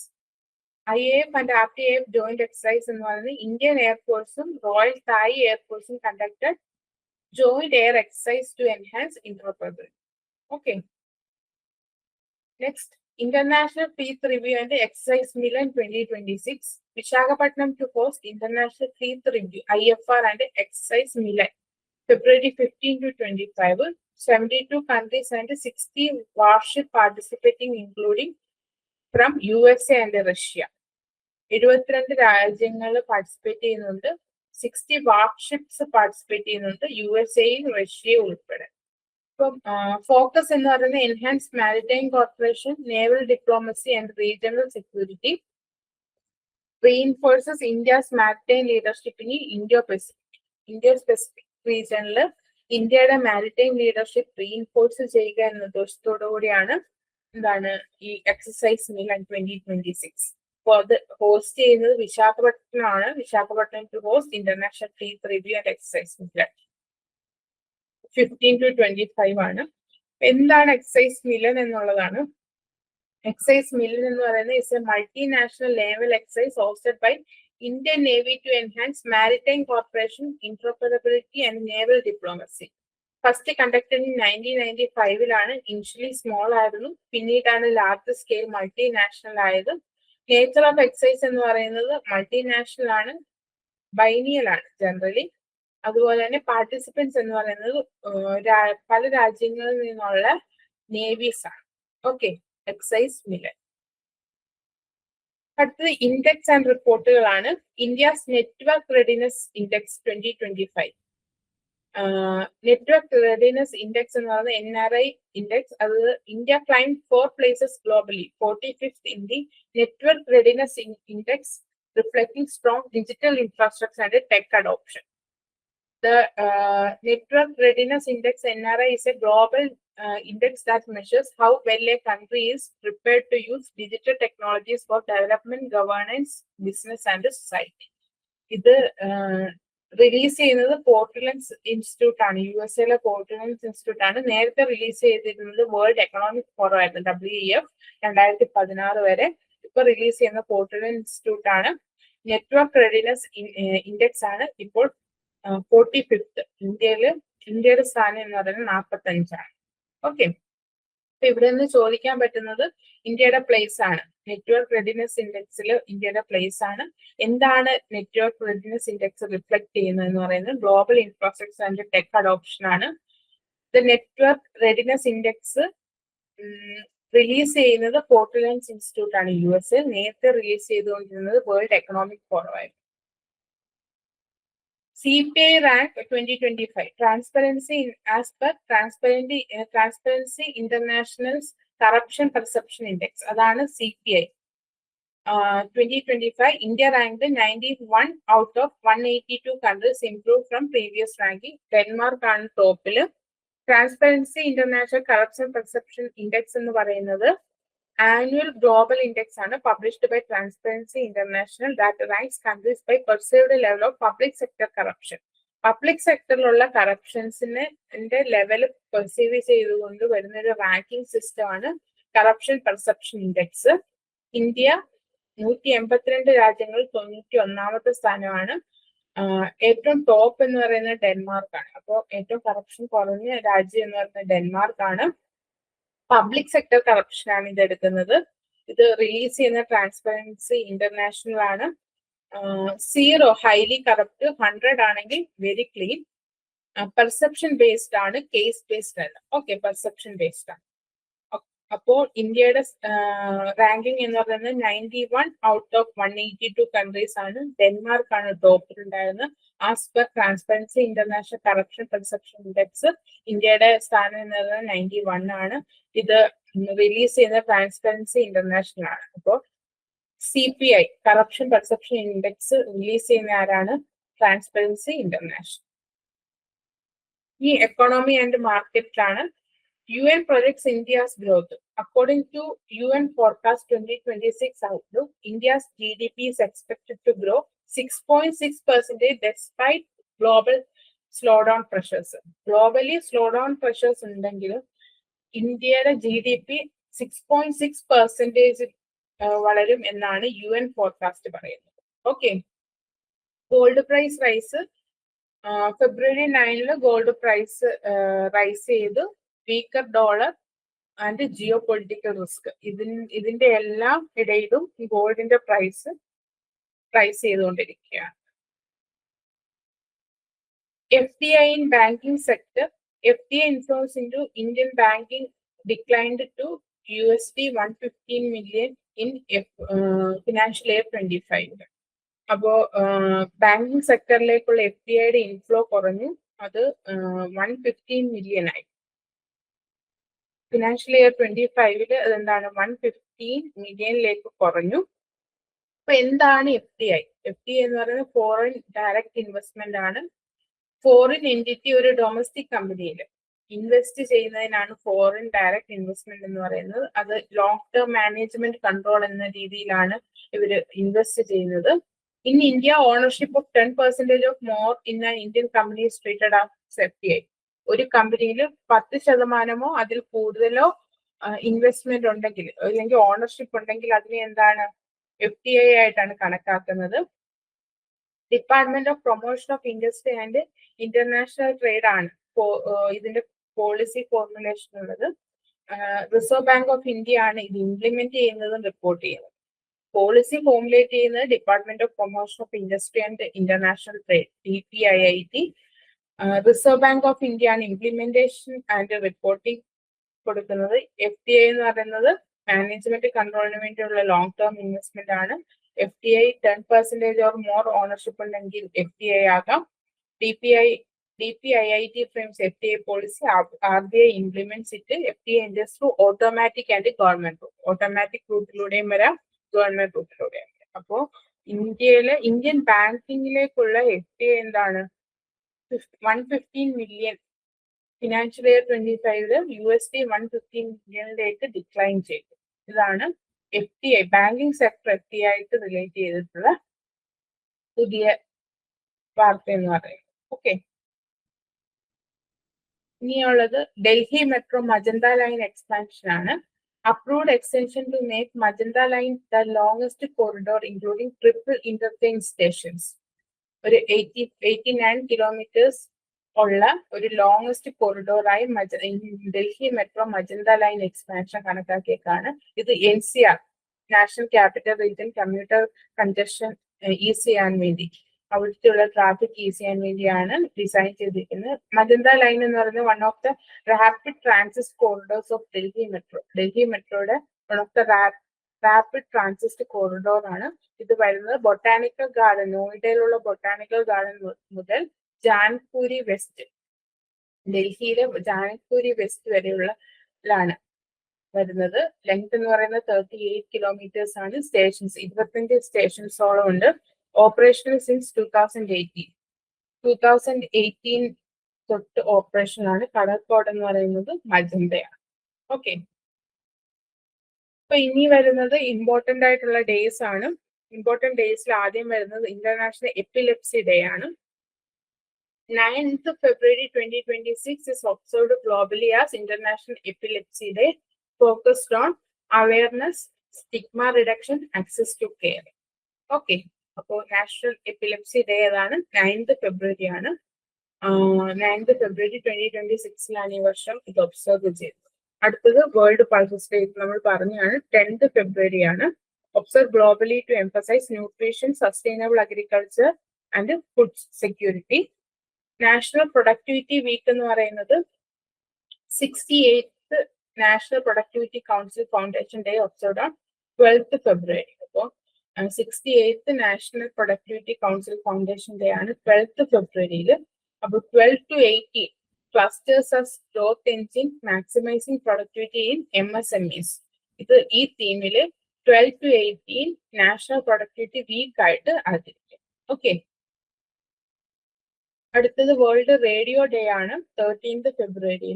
S1: IAF and RTAF joint exercise എന്ന് പറയുന്നത് Indian എയർഫോഴ്സും royal Thai എയർഫോഴ്സും conducted joint air exercise to enhance interoperability. Okay. Next, International Fleet Review and Exercise Milan 2026. Visakhapatnam to host International Fleet Review IFR and Exercise Milan, February 15 to 25. 72 countries and 60 warships participating, including from USA and Russia. 72 രാജ്യങ്ങൾ പാർട്ടിസിപ്പേറ്റ് ചെയ്യുന്നുണ്ട്. 60 വാർഷിപ്സ് പാർട്ടിസിപ്പേറ്റ് ചെയ്യുന്നുണ്ട്, USA-യും റഷ്യയും ഉൾപ്പെടെ. ഇപ്പം ഫോക്കസ് എന്ന് പറയുന്നത് enhance maritime corporation, naval diplomacy and regional security, reinforces India's maritime leadership in Indo Pacific റീജിയനിൽ ഇന്ത്യയുടെ മാരിടൈം ലീഡർഷിപ്പ് റീഇൻഫോഴ്സ് ചെയ്യുക എന്ന ഉദ്ദേശത്തോടു കൂടിയാണ് എന്താണ് ഈ എക്സസൈസ് മിലൻ 2026. അത് ഹോസ്റ്റ് ചെയ്യുന്നത് വിശാഖപട്ടണമാണ്. Visakhapatnam to host international fleet review and exercise Milan 15 to 25 ആണ്. എന്താണ് എക്സസൈസ് മിലൻ എന്നുള്ളതാണ്. എക്സസൈസ് മിലൻ എന്ന് പറയുന്നത് is a multinational naval exercise hosted by Indian navy to enhance maritime corporation, interoperability and naval diplomacy. First conducted in 1995. Initially small ആയിരുന്നു, പിന്നീടാണ് ലാർജ് സ്കെയിൽ മൾട്ടിനാഷണൽ ആയത്. നേച്ചർ ഓഫ് എക്സസൈസ് എന്ന് പറയുന്നത് മൾട്ടിനാഷണൽ ആണ്, ബൈനിയൽ ആണ് ജനറലി. അതുപോലെ തന്നെ പാർട്ടിസിപ്പൻസ് എന്ന് പറയുന്നത് പല രാജ്യങ്ങളിൽ നിന്നുള്ള നേവീസ് ആണ്. Okay, exercise Milan. അടുത്തത് ഇൻഡെക്സ് ആൻഡ് റിപ്പോർട്ടുകളാണ്. India's network readiness index 2025. Network readiness index എന്ന് പറയുന്നത് NRI ഇൻഡെക്സ്. അത് India climb 4 places globally, 45th in the network readiness index, reflecting strong digital infrastructure and tech adoption. The network readiness index NRI is a global index that measures how well a country is prepared to use digital technologies for development, governance, business and society. ഇത് റിലീസ് ചെയ്യുന്നത് പോർട്ടലൻസ് ഇൻസ്റ്റിറ്റ്യൂട്ട് ആണ്, USA പോർട്ടലൻസ് ഇൻസ്റ്റിറ്റ്യൂട്ട് ആണ്. നേരത്തെ റിലീസ് ചെയ്തിരുന്നത് വേൾഡ് എക്കണോമിക് ഫോറം ആയിരുന്നു, WEF 2016 വരെ. ഇപ്പൊ റിലീസ് ചെയ്യുന്ന പോർട്ടലൻസ് ഇൻസ്റ്റിറ്റ്യൂട്ട് ആണ്. നെറ്റ്വർക്ക് റെഡിനെസ് ഇൻഡെക്സ് ആണ് ഇപ്പോൾ 45th. ഇന്ത്യയുടെ സ്ഥാനം എന്ന് പറയുന്നത് 45ആണ്. ഓക്കെ, അപ്പൊ ഇവിടെ നിന്ന് ചോദിക്കാൻ പറ്റുന്നത് ഇന്ത്യയുടെ പ്ലേസ് ആണ്. നെറ്റ്വർക്ക് റെഡിനെസ് ഇൻഡെക്സിൽ ഇന്ത്യയുടെ പ്ലേസ് ആണ്. എന്താണ് നെറ്റ്വർക്ക് റെഡിനെസ് ഇൻഡെക്സ് റിഫ്ലക്ട് ചെയ്യുന്നത് എന്ന് പറയുന്നത് global infrastructure and tech adoption ആണ്. The network readiness index release ചെയ്യുന്നത് പോർട്ടലൻസ് ഇൻസ്റ്റിറ്റ്യൂട്ട് ആണ് USA. നേരത്തെ റിലീസ് ചെയ്തുകൊണ്ടിരുന്നത് വേൾഡ് എക്കണോമിക് ഫോറം ആയിരുന്നു. CPI rank 2025 transparency as per Transparency International's Corruption Perception Index. അതാണ് CPI. 2025, India ranked 91 out of 182 countries, improved from previous ranking. Denmark ആണ് ടോപ്പില്. Transparency International Corruption Perception Index എന്ന് പറയുന്നത് annual global index ആണ് published by Transparency International that ranks countries by perceived level of public sector corruption. Public സെക്ടറിലുള്ള കറപ്ഷൻസിന്റെ ലെവൽ പെർസീവ് ചെയ്തുകൊണ്ട് വരുന്ന ഒരു റാങ്കിങ് സിസ്റ്റം ആണ് കറപ്ഷൻ പെർസെപ്ഷൻ ഇൻഡെക്സ്. ഇന്ത്യ 182 രാജ്യങ്ങൾ 91ാമത്തെ സ്ഥാനമാണ്. ഏറ്റവും ടോപ്പ് എന്ന് പറയുന്നത് ഡെൻമാർക്കാണ്. അപ്പോൾ ഏറ്റവും കറപ്ഷൻ കുറഞ്ഞ രാജ്യം എന്ന് പറയുന്നത് ഡെൻമാർക്കാണ്. പബ്ലിക് സെക്ടർ കറപ്ഷൻ ആണ് ഇത് എടുക്കുന്നത്. ഇത് റിലീസ് ചെയ്യുന്ന ട്രാൻസ്പെറൻസി ഇന്റർനാഷണൽ ആണ്. 0 ഹൈലി കറപ്റ്റ്, 100 ആണെങ്കിൽ വെരി ക്ലീൻ. പെർസെപ്ഷൻ ബേസ്ഡ് ആണ്, കേസ് ബേസ്ഡ് അല്ല. ഓക്കെ, പെർസെപ്ഷൻ ബേസ്ഡ് ആണ്. അപ്പോൾ ഇന്ത്യയുടെ റാങ്കിങ് എന്ന് പറയുന്നത് 91 ഔട്ട് ഓഫ് 182 കൺട്രീസ് ആണ്. ഡെൻമാർക്ക് ആണ് ടോപ്പിലുണ്ടായിരുന്നത്. As per transparency international corruption perception index ഇന്ത്യയുടെ സ്ഥാനം എന്ന് പറയുന്നത് 91 ആണ്. ഇത് റിലീസ് ചെയ്യുന്ന ട്രാൻസ്പെറൻസി ഇന്റർനാഷണൽ ആണ്. അപ്പോൾ CPI corruption perception index release ചെയ്യുന്ന ആരാണ്? Transparency international. ഈ എക്കോണമി ആൻഡ് മാർക്കറ്റിലാണ് UN projects India's growth. According to UN forecast 2026 outlook, India's GDP is expected to grow 6.6% despite global slowdown pressures. Globally slowdown pressures ഉണ്ടെങ്കിലും ഇന്ത്യയുടെ GDP 6.6% വളരും എന്നാണ് UN ഫോർകാസ്റ്റ് പറയുന്നത്. ഓക്കെ, ഗോൾഡ് പ്രൈസ് റൈസ് ഫെബ്രുവരി 9 ഗോൾഡ് പ്രൈസ് റൈസ് ചെയ്തു. Weaker dollar and geo political risk ഇതിന്റെ എല്ലാം ഇടയിലും ഗോൾഡിന്റെ പ്രൈസ് ചെയ്തുകൊണ്ടിരിക്കുകയാണ്. FDI in banking sector. FDI inflows into Indian banking declined to $115 million in financial year 25. അപ്പോ ബാങ്കിങ് സെക്ടറിലേക്കുള്ള FDIയുടെ ഇൻഫ്ലോ കുറഞ്ഞു. അത് 115 മില്യൺ ആയി. ഫിനാൻഷ്യൽ ഇയർ 25 അതെന്താണ് 115 മില്യണിലേക്ക് കുറഞ്ഞു. അപ്പൊ എന്താണ് FDI? FDI എന്ന് പറയുന്നത് ഫോറിൻ ഡയറക്റ്റ് ഇൻവെസ്റ്റ്മെന്റ് ആണ്. ഫോറിൻ എൻറ്റിറ്റി ഒരു ഡൊമസ്റ്റിക് കമ്പനിയിൽ ഇൻവെസ്റ്റ് ചെയ്യുന്നതിനാണ് ഫോറിൻ ഡയറക്റ്റ് ഇൻവെസ്റ്റ്മെന്റ് എന്ന് പറയുന്നത്. അത് ലോങ് ടേം മാനേജ്മെന്റ് കൺട്രോൾ എന്ന രീതിയിലാണ് ഇവര് ഇൻവെസ്റ്റ് ചെയ്യുന്നത്. In India, ownership of 10% of more in an Indian company is treated as FDI. ഒരു കമ്പനിയിൽ 10% അതിൽ കൂടുതലോ ഇൻവെസ്റ്റ്മെന്റ് ഉണ്ടെങ്കിൽ അല്ലെങ്കിൽ ഓണർഷിപ്പ് ഉണ്ടെങ്കിൽ അതിനെ എന്താണ് FDI ആയിട്ടാണ് കണക്കാക്കുന്നത്. Department of promotion of industry and international trade ആണ് ഇതിന്റെ പോളിസി ഫോർമുലേഷൻ ഉള്ളത്. റിസർവ് ബാങ്ക് ഓഫ് ഇന്ത്യ ആണ് ഇത് ഇംപ്ലിമെന്റ് ചെയ്യുന്നതും റിപ്പോർട്ട് ചെയ്യുന്നത്. പോളിസി ഫോർമുലേറ്റ് ചെയ്യുന്നത് department of promotion of industry and international trade DPIIT. Reserve bank of India ആണ് ഇംപ്ലിമെന്റേഷൻ ആൻഡ് റിപ്പോർട്ടിംഗ് കൊടുക്കുന്നത്. FDI എന്ന് പറയുന്നത് മാനേജ്മെന്റ് കൺട്രോളിന് വേണ്ടിയുള്ള ലോങ് ടേം ഇൻവെസ്റ്റ്മെന്റ് ആണ്. FDI 10% ഓർ മോർ ഓണർഷിപ്പ് ഉണ്ടെങ്കിൽ FDI ആകാം. DPIIT frames FDI policy. RBI implements it. FDI enters through automatic and government route. Automatic റൂട്ടിലൂടെയും വരാം, ഗവൺമെന്റ് റൂട്ടിലൂടെയും വരാം. അപ്പോൾ ഇന്ത്യൻ ബാങ്കിങ്ങിലേക്കുള്ള FDI എന്താണ്? 115 മില്യൺ ഫിനാൻഷ്യൽ ഇയർ 25 $115 മില്യണിലേക്ക് ഡിക്ലൈൻ ചെയ്തു. ഇതാണ് FDI ബാങ്കിങ് സെക്ടർ FDI ആയിട്ട് റിലേറ്റ് ചെയ്തിട്ടുള്ള പുതിയ വാർത്ത എന്ന് പറയുന്നത്. ഓക്കെ, ഇനിയുള്ളത് Delhi metro magenta line expansion ആണ്. Approved extension to make Magenta line the longest corridor including triple interchange stations. ഒരു 89 കിലോമീറ്റേഴ്സ് ഉള്ള ഒരു ലോങ്സ്റ്റ് കോറിഡോറായി Delhi metro magenta line expansion കണക്കാക്കിയേക്കാണ്. ഇത് NCR national capital region commuter congestion ease ചെയ്യാൻ വേണ്ടി, അവിടുത്തെ ട്രാഫിക് ഈസ് ചെയ്യാൻ വേണ്ടിയാണ് ഡിസൈൻ ചെയ്തിരിക്കുന്നത്. മജന്ത ലൈൻ എന്ന് പറയുന്നത് one of the rapid transit corridors of Delhi metro. Delhi മെട്രോയുടെ one of the rapid transit corridor ആണ്. ഇത് വരുന്നത് ബൊട്ടാനിക്കൽ ഗാർഡൻ, നോയിഡയിലുള്ള ബൊട്ടാനിക്കൽ ഗാർഡൻ മുതൽ ജാൻപൂരി വെസ്റ്റ്, ഡൽഹിയിലെ ജാൻപൂരി വെസ്റ്റ് വരെയുള്ള വരുന്നത്. ലെങ്ത് എന്ന് പറയുന്നത് 38 കിലോമീറ്റേഴ്സ് ആണ്. സ്റ്റേഷൻസ് 25 സ്റ്റേഷൻസോളം ഉണ്ട്. ഓപ്പറേഷണൽ സിൻസ് 2018 തൊട്ട് ഓപ്പറേഷൻ ആണ്. കളർ കോഡ് എന്ന് പറയുന്നത് മജന്തയാണ്. ഓക്കെ, അപ്പൊ ഇനി വരുന്നത് ഇമ്പോർട്ടന്റ് ആയിട്ടുള്ള ഡേയ്സ് ആണ്. ഇമ്പോർട്ടന്റ് ഡേയ്സിൽ ആദ്യം വരുന്നത് ഇന്റർനാഷണൽ എപ്പിലെപ്സി ഡേ ആണ്. 9th February 2026 is observed globally as International Epilepsy Day, focused on awareness, stigma reduction, access to care. Okay, അപ്പോൾ നാഷണൽ എപ്പിലെപ്സി ഡേ ഏതാണ്? 9th February ആണ്. 9th February 2026 ഈ വർഷം ഇത് ഒബ്സർവ് ചെയ്തത്. അടുത്തത് വേൾഡ് പൾസസ് ഡേ, നമ്മൾ പറഞ്ഞാണ് 10th February ആണ്. Observe globally to emphasise nutrition, sustainable agriculture and food security. National productivity week എന്ന് പറയുന്നത് 68th national productivity council foundation day observed on 12th February. അപ്പോൾ 68th national productivity council foundation day ആണ് 12th February. അപ്പോൾ 12 to 18 clusters as growth engine maximising productivity in MSMEs. ഇത് ഈ തീമില് 12 to 18 നാഷണൽ പ്രൊഡക്ടിവിറ്റി വീക്ക് ആയിട്ട് ആചരിക്കും. ഓക്കെ, അടുത്തത് വേൾഡ് റേഡിയോ ഡേ ആണ് 13th February.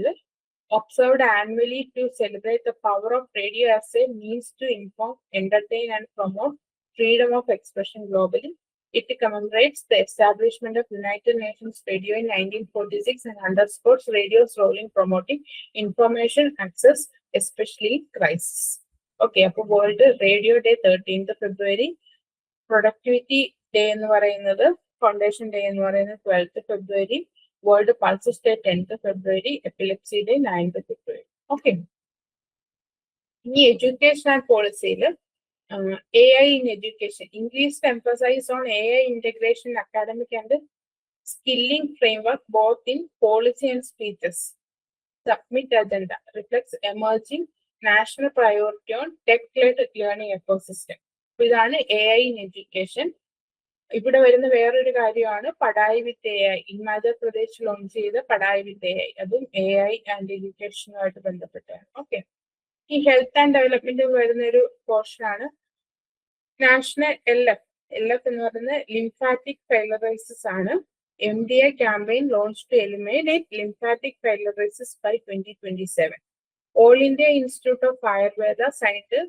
S1: Observed annually to celebrate the power of radio as a means to inform, entertain and promote freedom of expression globally. It commemorates the establishment of United Nations Radio in 1946 and underscores radio's role in promoting information access, especially crisis. Okay, അപ്പോൾ world radio day 13th February. Productivity day എന്ന് പറയുന്നത്, ഫൗണ്ടേഷൻ ഡേ എന്ന് പറയുന്നത് 12th February. World pulses day 10th February. Epilepsy day 9th February. Okay, ഇനി എഡ്യൂക്കേഷൻ ആൻഡ് പോളിസിയിൽ AI in education, increased emphasis on AI integration in academic and skilling framework both in policy and speeches. Submit agenda reflects emerging national priority on tech-led learning ecosystem. ഇതാണ് AI in education. ഇവിടെ വരുന്ന വേറൊരു കാര്യമാണ് പഠായി വിത്ത് AI. ഹിമാചൽപ്രദേശ് ലോഞ്ച് ചെയ്ത പഠായി വിത്ത് AI, അതും AI ആൻഡ് എഡ്യൂക്കേഷനുമായിട്ട് ബന്ധപ്പെട്ടാണ്. ഓക്കെ, ഈ ഹെൽത്ത് ആൻഡ് ഡെവലപ്മെന്റ് വരുന്ന ഒരു പോർഷൻ ആണ്. നാഷണൽ LF എന്ന് പറയുന്നത് ലിംഫാറ്റിക് ഫൈലറൈസിസ് ആണ്. MDI campaign launch to eliminate lymphatic filariasis by 2027. All India institute of Ayurveda signed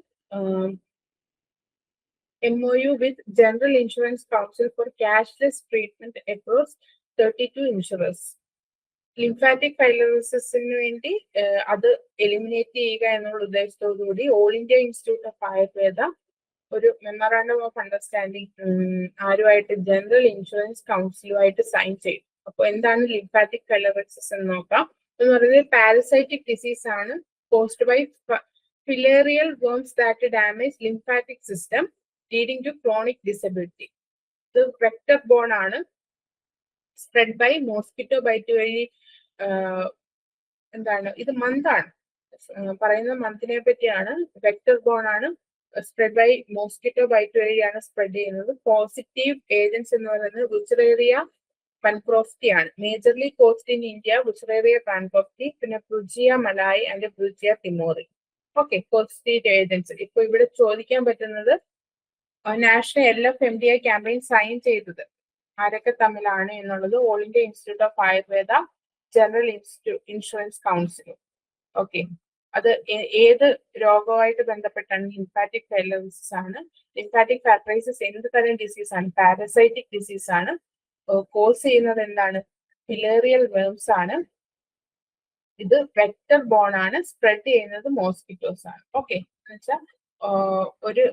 S1: MOU with General Insurance Council for cashless treatment across 32 insurers. Lymphatic ഫൈലറൈസിസിന് വേണ്ടി അത് എലിമിനേറ്റ് ചെയ്യുക എന്നുള്ള ഉദ്ദേശത്തോടുകൂടി all India institute of Ayurveda ഒരു മെമ്മറാണ്ടം ഓഫ് അണ്ടർസ്റ്റാൻഡിങ് ആരുമായിട്ട്, ജനറൽ ഇൻഷുറൻസ് കൗൺസിലുമായിട്ട് സൈൻ ചെയ്തു. അപ്പോൾ എന്താണ് ലിംഫാറ്റിക് ഫൈലറൈസിസ് എന്ന് നോക്കാം. എന്ന് പറയുന്നത് പാരസൈറ്റിക് ഡിസീസ് ആണ്, caused by filarial worms that damage lymphatic system leading to chronic disability. ഇത് വെക്ടർ ബോൺ ആണ്, സ്പ്രെഡ് ബൈ മോസ്കിറ്റോ ബൈറ്റ് വഴി. എന്താണ് ഇത്? മന്താണ് പറയുന്ന മന്തിനെ പറ്റിയാണ്. വെക്ടർ ബോൺ ആണ്, സ്പ്രെഡ് ബൈ മോസ്കിറ്റോ ബൈറ്റ് വഴിയാണ് സ്പ്രെഡ് ചെയ്യുന്നത്. പോസിറ്റീവ് ഏജൻസ് എന്ന് പറയുന്നത് വുച്ചറേറിയ പാൻക്രോഫ്റ്റി ആണ്. Majorly caused in India Wuchereria bancrofti, പിന്നെ Brugia malayi and Brugia timori. Okay, causative agents. ഇപ്പൊ ഇവിടെ ചോദിക്കാൻ പറ്റുന്നത് national LF MDI campaign sign ചെയ്തത് ആരൊക്കെ തമ്മിലാണ് എന്നുള്ളത്. All India institute of Ayurveda, general insurance council. Okay, അത് ഏത് രോഗവുമായിട്ട് ബന്ധപ്പെട്ടാണ്? ലിംഫാറ്റിക് ഫൈലറൈസിസ് ആണ്. ലിംഫാറ്റിക് ഫൈലറൈസിസ് എന്ത് തരം ഡിസീസ് ആണ്? പാരസൈറ്റിക് ഡിസീസ് ആണ്. കോസ് ചെയ്യുന്നത് എന്താണ്? ഫിലേറിയൽ വേംസ് ആണ്. ഇത് വെക്ടർ ബോൺ ആണ്, സ്പ്രെഡ് ചെയ്യുന്നത് മോസ്കിറ്റോസ് ആണ്. ഓക്കെ, എന്നുവെച്ചാൽ ഒരു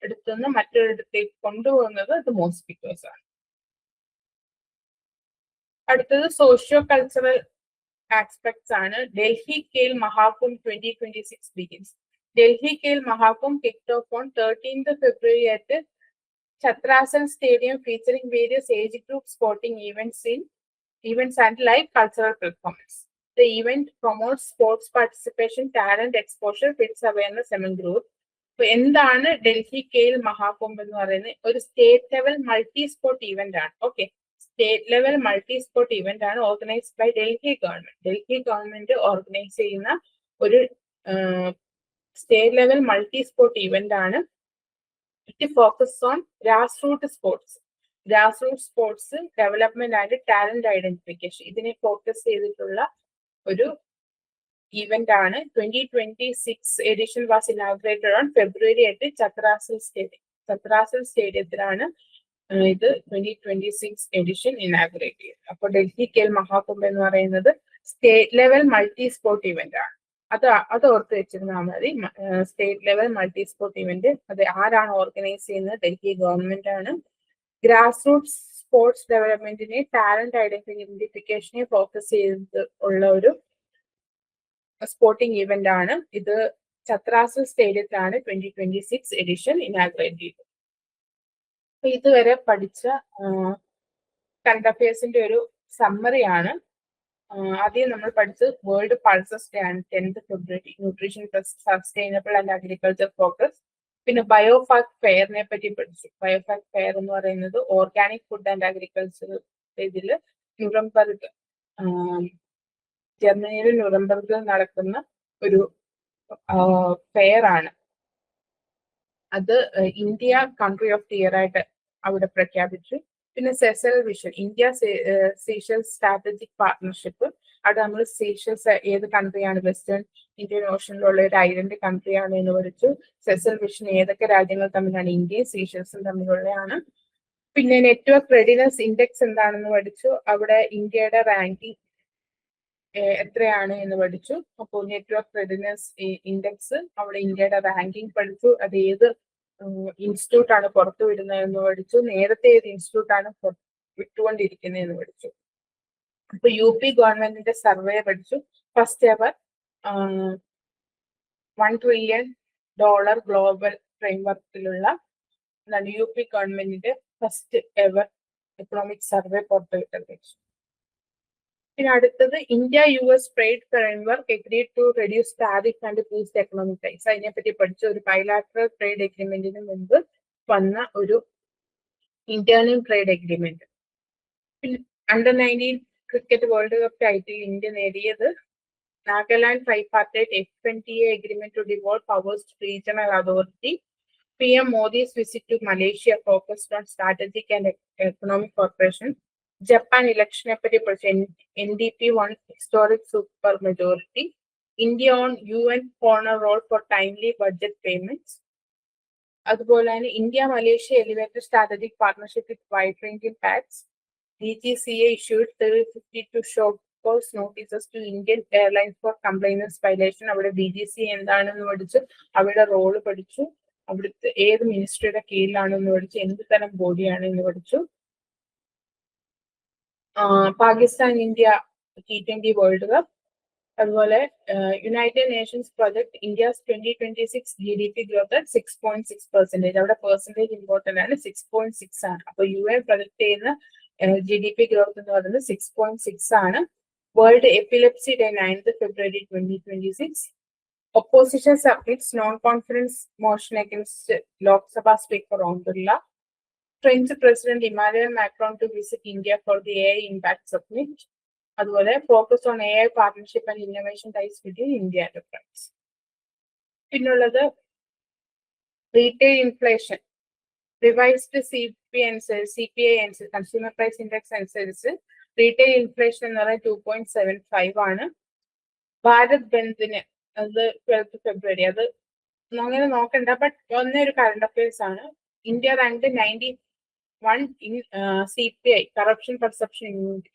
S1: ഇടത്തുനിന്ന് മറ്റൊരിടത്തേക്ക് കൊണ്ടുപോകുന്നത് ഇത് മോസ്കിറ്റോസ് ആണ്. അടുത്തത് സോഷ്യോ കൾച്ചറൽ aspects ആണ്. Delhi Khel Mahakumbh 2026 begins. Delhi Khel Mahakumbh kicked off on 13th February at Chatrasan Stadium, featuring various age group sporting events and live cultural performance. The event promotes sports participation, talent exposure, fits awareness among youth. എന്താണ് ഡൽഹി കെയിൽ മഹാകുംഭ് എന്ന് പറയുന്നത്? ഒരു state level multi sport event ആണ്. Okay, state level multi sport event ആണ് organised by Delhi government. Delhi government organise ചെയ്യുന്ന ഒരു state level multi sport event ആണ്. It focus on grass root sports. Grass root sports development and talent identification ഇതിനെ ഫോക്കസ് ചെയ്തിട്ടുള്ള ഒരു ഇവന്റ് ആണ്. 2026 edition was inaugurated on February 8 Chhatrasal stadium. Chhatrasal സ്റ്റേഡിയത്തിലാണ് ഇത് 2026 എഡിഷൻ ഇനാഗുറേറ്റ് ചെയ്തത്. അപ്പോൾ ഡൽഹി കെയിൽ മഹാകുംഭ് എന്ന് പറയുന്നത് state level multi sport event ആണ്. അത് ഓർത്ത് വെച്ചിരുന്നാൽ മതി. State level multi sport event അത് ആരാണ് ഓർഗനൈസ് ചെയ്യുന്നത്? ഡൽഹി ഗവൺമെന്റ് ആണ്. ഗ്രാസ് റൂട്ട് സ്പോർട്സ് ഡെവലപ്മെന്റിനെ ടാലന്റ് ഐഡന്റിഫിക്കേഷനെ ഫോക്കസ് ചെയ്ത് ഉള്ള ഒരു സ്പോർട്ടിംഗ് ഇവന്റ് ആണ്. ഇത് ചത്രാസിൽ സ്റ്റേഡിയത്തിലാണ് 2026 എഡിഷൻ ഇനാഗുറേറ്റ് ചെയ്തത്. അപ്പൊ ഇതുവരെ പഠിച്ച കറണ്ട് അഫയേഴ്സിന്റെ ഒരു സമ്മറി ആണ്. ആദ്യം നമ്മൾ പഠിച്ചത് വേൾഡ് പൾസസ് ഡേ ആണ് 10th February. Nutrition plus sustainable and agriculture focus. പിന്നെ ബയോഫാക്ട് ഫെയറിനെ പറ്റി പഠിച്ചു. ബയോഫാക്ട് ഫെയർ എന്ന് പറയുന്നത് ഓർഗാനിക് ഫുഡ് ആൻഡ് അഗ്രികൾച്ചർ ഇതില് ന്യൂറംബർഗ് ജർമ്മനിയിലെ ന്യൂറംബർഗിൽ നടക്കുന്ന ഒരു ഫെയർ ആണ്. അത് India country of the year ആയിട്ട് അവിടെ പ്രഖ്യാപിച്ചു. പിന്നെ Sesel vision, India Seychelles strategic partnership. അവിടെ നമ്മൾ സീഷൽസ് ഏത് കൺട്രിയാണ്, വെസ്റ്റേൺ ഇന്ത്യൻ ഓഷനിലുള്ള ഒരു ഐലൻഡ് കൺട്രിയാണ് എന്ന് പഠിച്ചു. സെസൽ വിഷൻ ഏതൊക്കെ രാജ്യങ്ങൾ തമ്മിലാണ്? ഇന്ത്യയും സീഷൽസും തമ്മിലുള്ളതാണ്. പിന്നെ നെറ്റ്വർക്ക് റെഡിനെസ് ഇൻഡെക്സ് എന്താണെന്ന് പഠിച്ചു. അവിടെ ഇന്ത്യയുടെ റാങ്കിങ് എത്രയാണ് എന്ന് പഠിച്ചു. അപ്പോൾ നെറ്റ്വർക്ക് റെഡിനെസ് ഇൻഡെക്സ് അവിടെ ഇന്ത്യയുടെ റാങ്കിങ് പഠിച്ചു. അത് ഏത് ഇൻസ്റ്റിറ്റ്യൂട്ട് ആണ് പുറത്തു വിടുന്നത് എന്ന് പഠിച്ചു. നേരത്തെ ഏത് ഇൻസ്റ്റിറ്റ്യൂട്ട് ആണ് വിട്ടുകൊണ്ടിരിക്കുന്നത് എന്ന് പഠിച്ചു. അപ്പൊ UP ഗവൺമെന്റിന്റെ സർവേ പഠിച്ചു. ഫസ്റ്റ് എവർ $1 trillion ഗ്ലോബൽ ഫ്രെയിംവർക്കിലുള്ള UP ഗവൺമെന്റിന്റെ ഫസ്റ്റ് എവർ എക്കണോമിക് സർവേ പുറത്തുവിട്ടത് പഠിച്ചു. പിന്നെ അടുത്തത് India US trade framework agreed to reduce tariff and boost economic ties. അതിനെപ്പറ്റി പഠിച്ച ഒരു ബൈലാറ്ററൽ ട്രേഡ് എഗ്രിമെന്റിന് മുൻപ് വന്ന ഒരു ഇന്റേണൽ ട്രേഡ് എഗ്രിമെന്റ്. പിന്നെ under 19 cricket world cup title India നേടിയത്. Nagaland tripartite FNTA agreement to devolve powers to regional authority. PM Modi's visit to Malaysia focused on strategic and economic cooperation. Japan ഇലക്ഷനെ പറ്റി പഠിച്ചു. NDP won historic super majority. India on UN corner role for timely budget payments. അതുപോലെ തന്നെ India Malaysia elevated strategic partnership with wide ranging pacts. DGCA issued 352 short course notices to Indian airlines for compliance violation. അവിടെ DGCA എന്താണെന്ന് പഠിച്ചു. അവരുടെ റോള് പഠിച്ചു. അവിടുത്തെ ഏത് മിനിസ്ട്രിയുടെ കീഴിലാണെന്ന് പഠിച്ചു. എന്ത് തരം ബോഡിയാണ് എന്ന് പഠിച്ചു. Pakistan India T20 world cup. അതുപോലെ United Nations project India's 2026 GDP growth 6.6%. അവിടെ പെർസെന്റേജ് ഇമ്പോർട്ടന്റ് ആണ്. 6.6 ആണ്. അപ്പൊ UN പ്രൊജക്ട് ചെയ്യുന്ന GDP ഗ്രോത്ത് എന്ന് പറയുന്നത് 6.6 ആണ്. World epilepsy day 9th February 2026. Opposition submits non-confidence motion against Lok Sabha Speaker Om Birla. French President Emmanuel Macron to visit India for the AI Impact Summit. അതുപോലെ focus on AI partnership and innovation ties between India and France. പിന്നുള്ളത് retail inflation. Revised CPI അനുസരിച്ച് കൺസ്യൂമർ പ്രൈസ് ഇൻഡെക്സ് അനുസരിച്ച് റീറ്റെയിൽ ഇൻഫ്ലേഷൻ എന്ന് പറയുന്നത് 2.75 ആണ്. ഭാരത് ബന്ദിന് അത് 12th February. അത് അങ്ങനെ നോക്കണ്ട, ബട്ട് ഒന്നൊരു കറണ്ട് അഫയേഴ്സ് ആണ്. India rank 91 in CPI corruption perception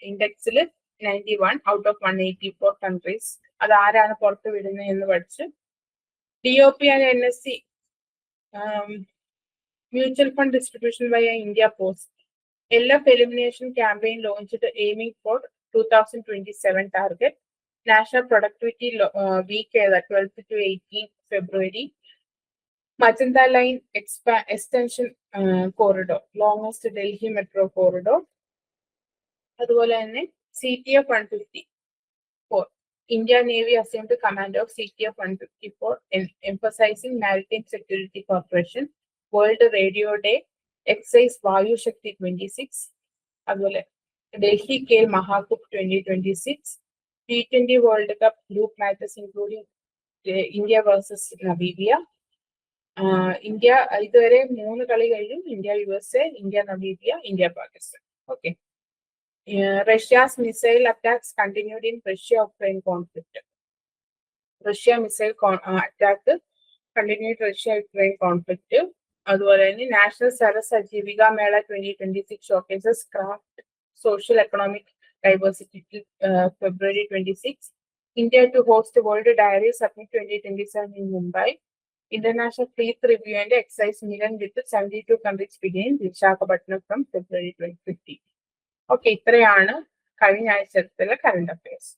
S1: ഇൻഡെക്സിൽ 91 ഔട്ട് ഓഫ് 184 കൺട്രീസ്. അത് ആരാണ് പുറത്തു വിടുന്നത് എന്ന് പഠിച്ചു. DOP and NSC mutual fund distribution via India Post. LF elimination campaign launched aiming for 2027 target. National Productivity Week 12th to 18th February. Magenta Line extension corridor, longest Delhi metro corridor. അതുപോലെ തന്നെ CTF 154 India Navy assumed the command of CTF 154, emphasizing maritime security cooperation. World Radio Day, Exercise Vayu Shakti 26, അതുപോലെ Delhi Khel Mahakumbh 2026, T20 World Cup group matches including India versus Namibia. India ഇതുവരെ 3 കളി കഴിഞ്ഞു. India USA, India Namibia, India Pakistan. Okay. Russia's missile attacks continued in Russia-Ukraine conflict. Russia missile attack continued Russia-Ukraine conflict. അതുപോലെ തന്നെ നാഷണൽ സരസ് അജീവിക മേള 2026 showcases craft social economic diversity February 26. India to host World Diary Summit 2027 in Mumbai. International Fleet Review and Exercise Milan with 72 countries begin Visakhapatnam from February 2050. Okay, ഇത്രയാണ് കഴിഞ്ഞ ആഴ്ചത്തെ കറണ്ട് അഫയേഴ്സ്.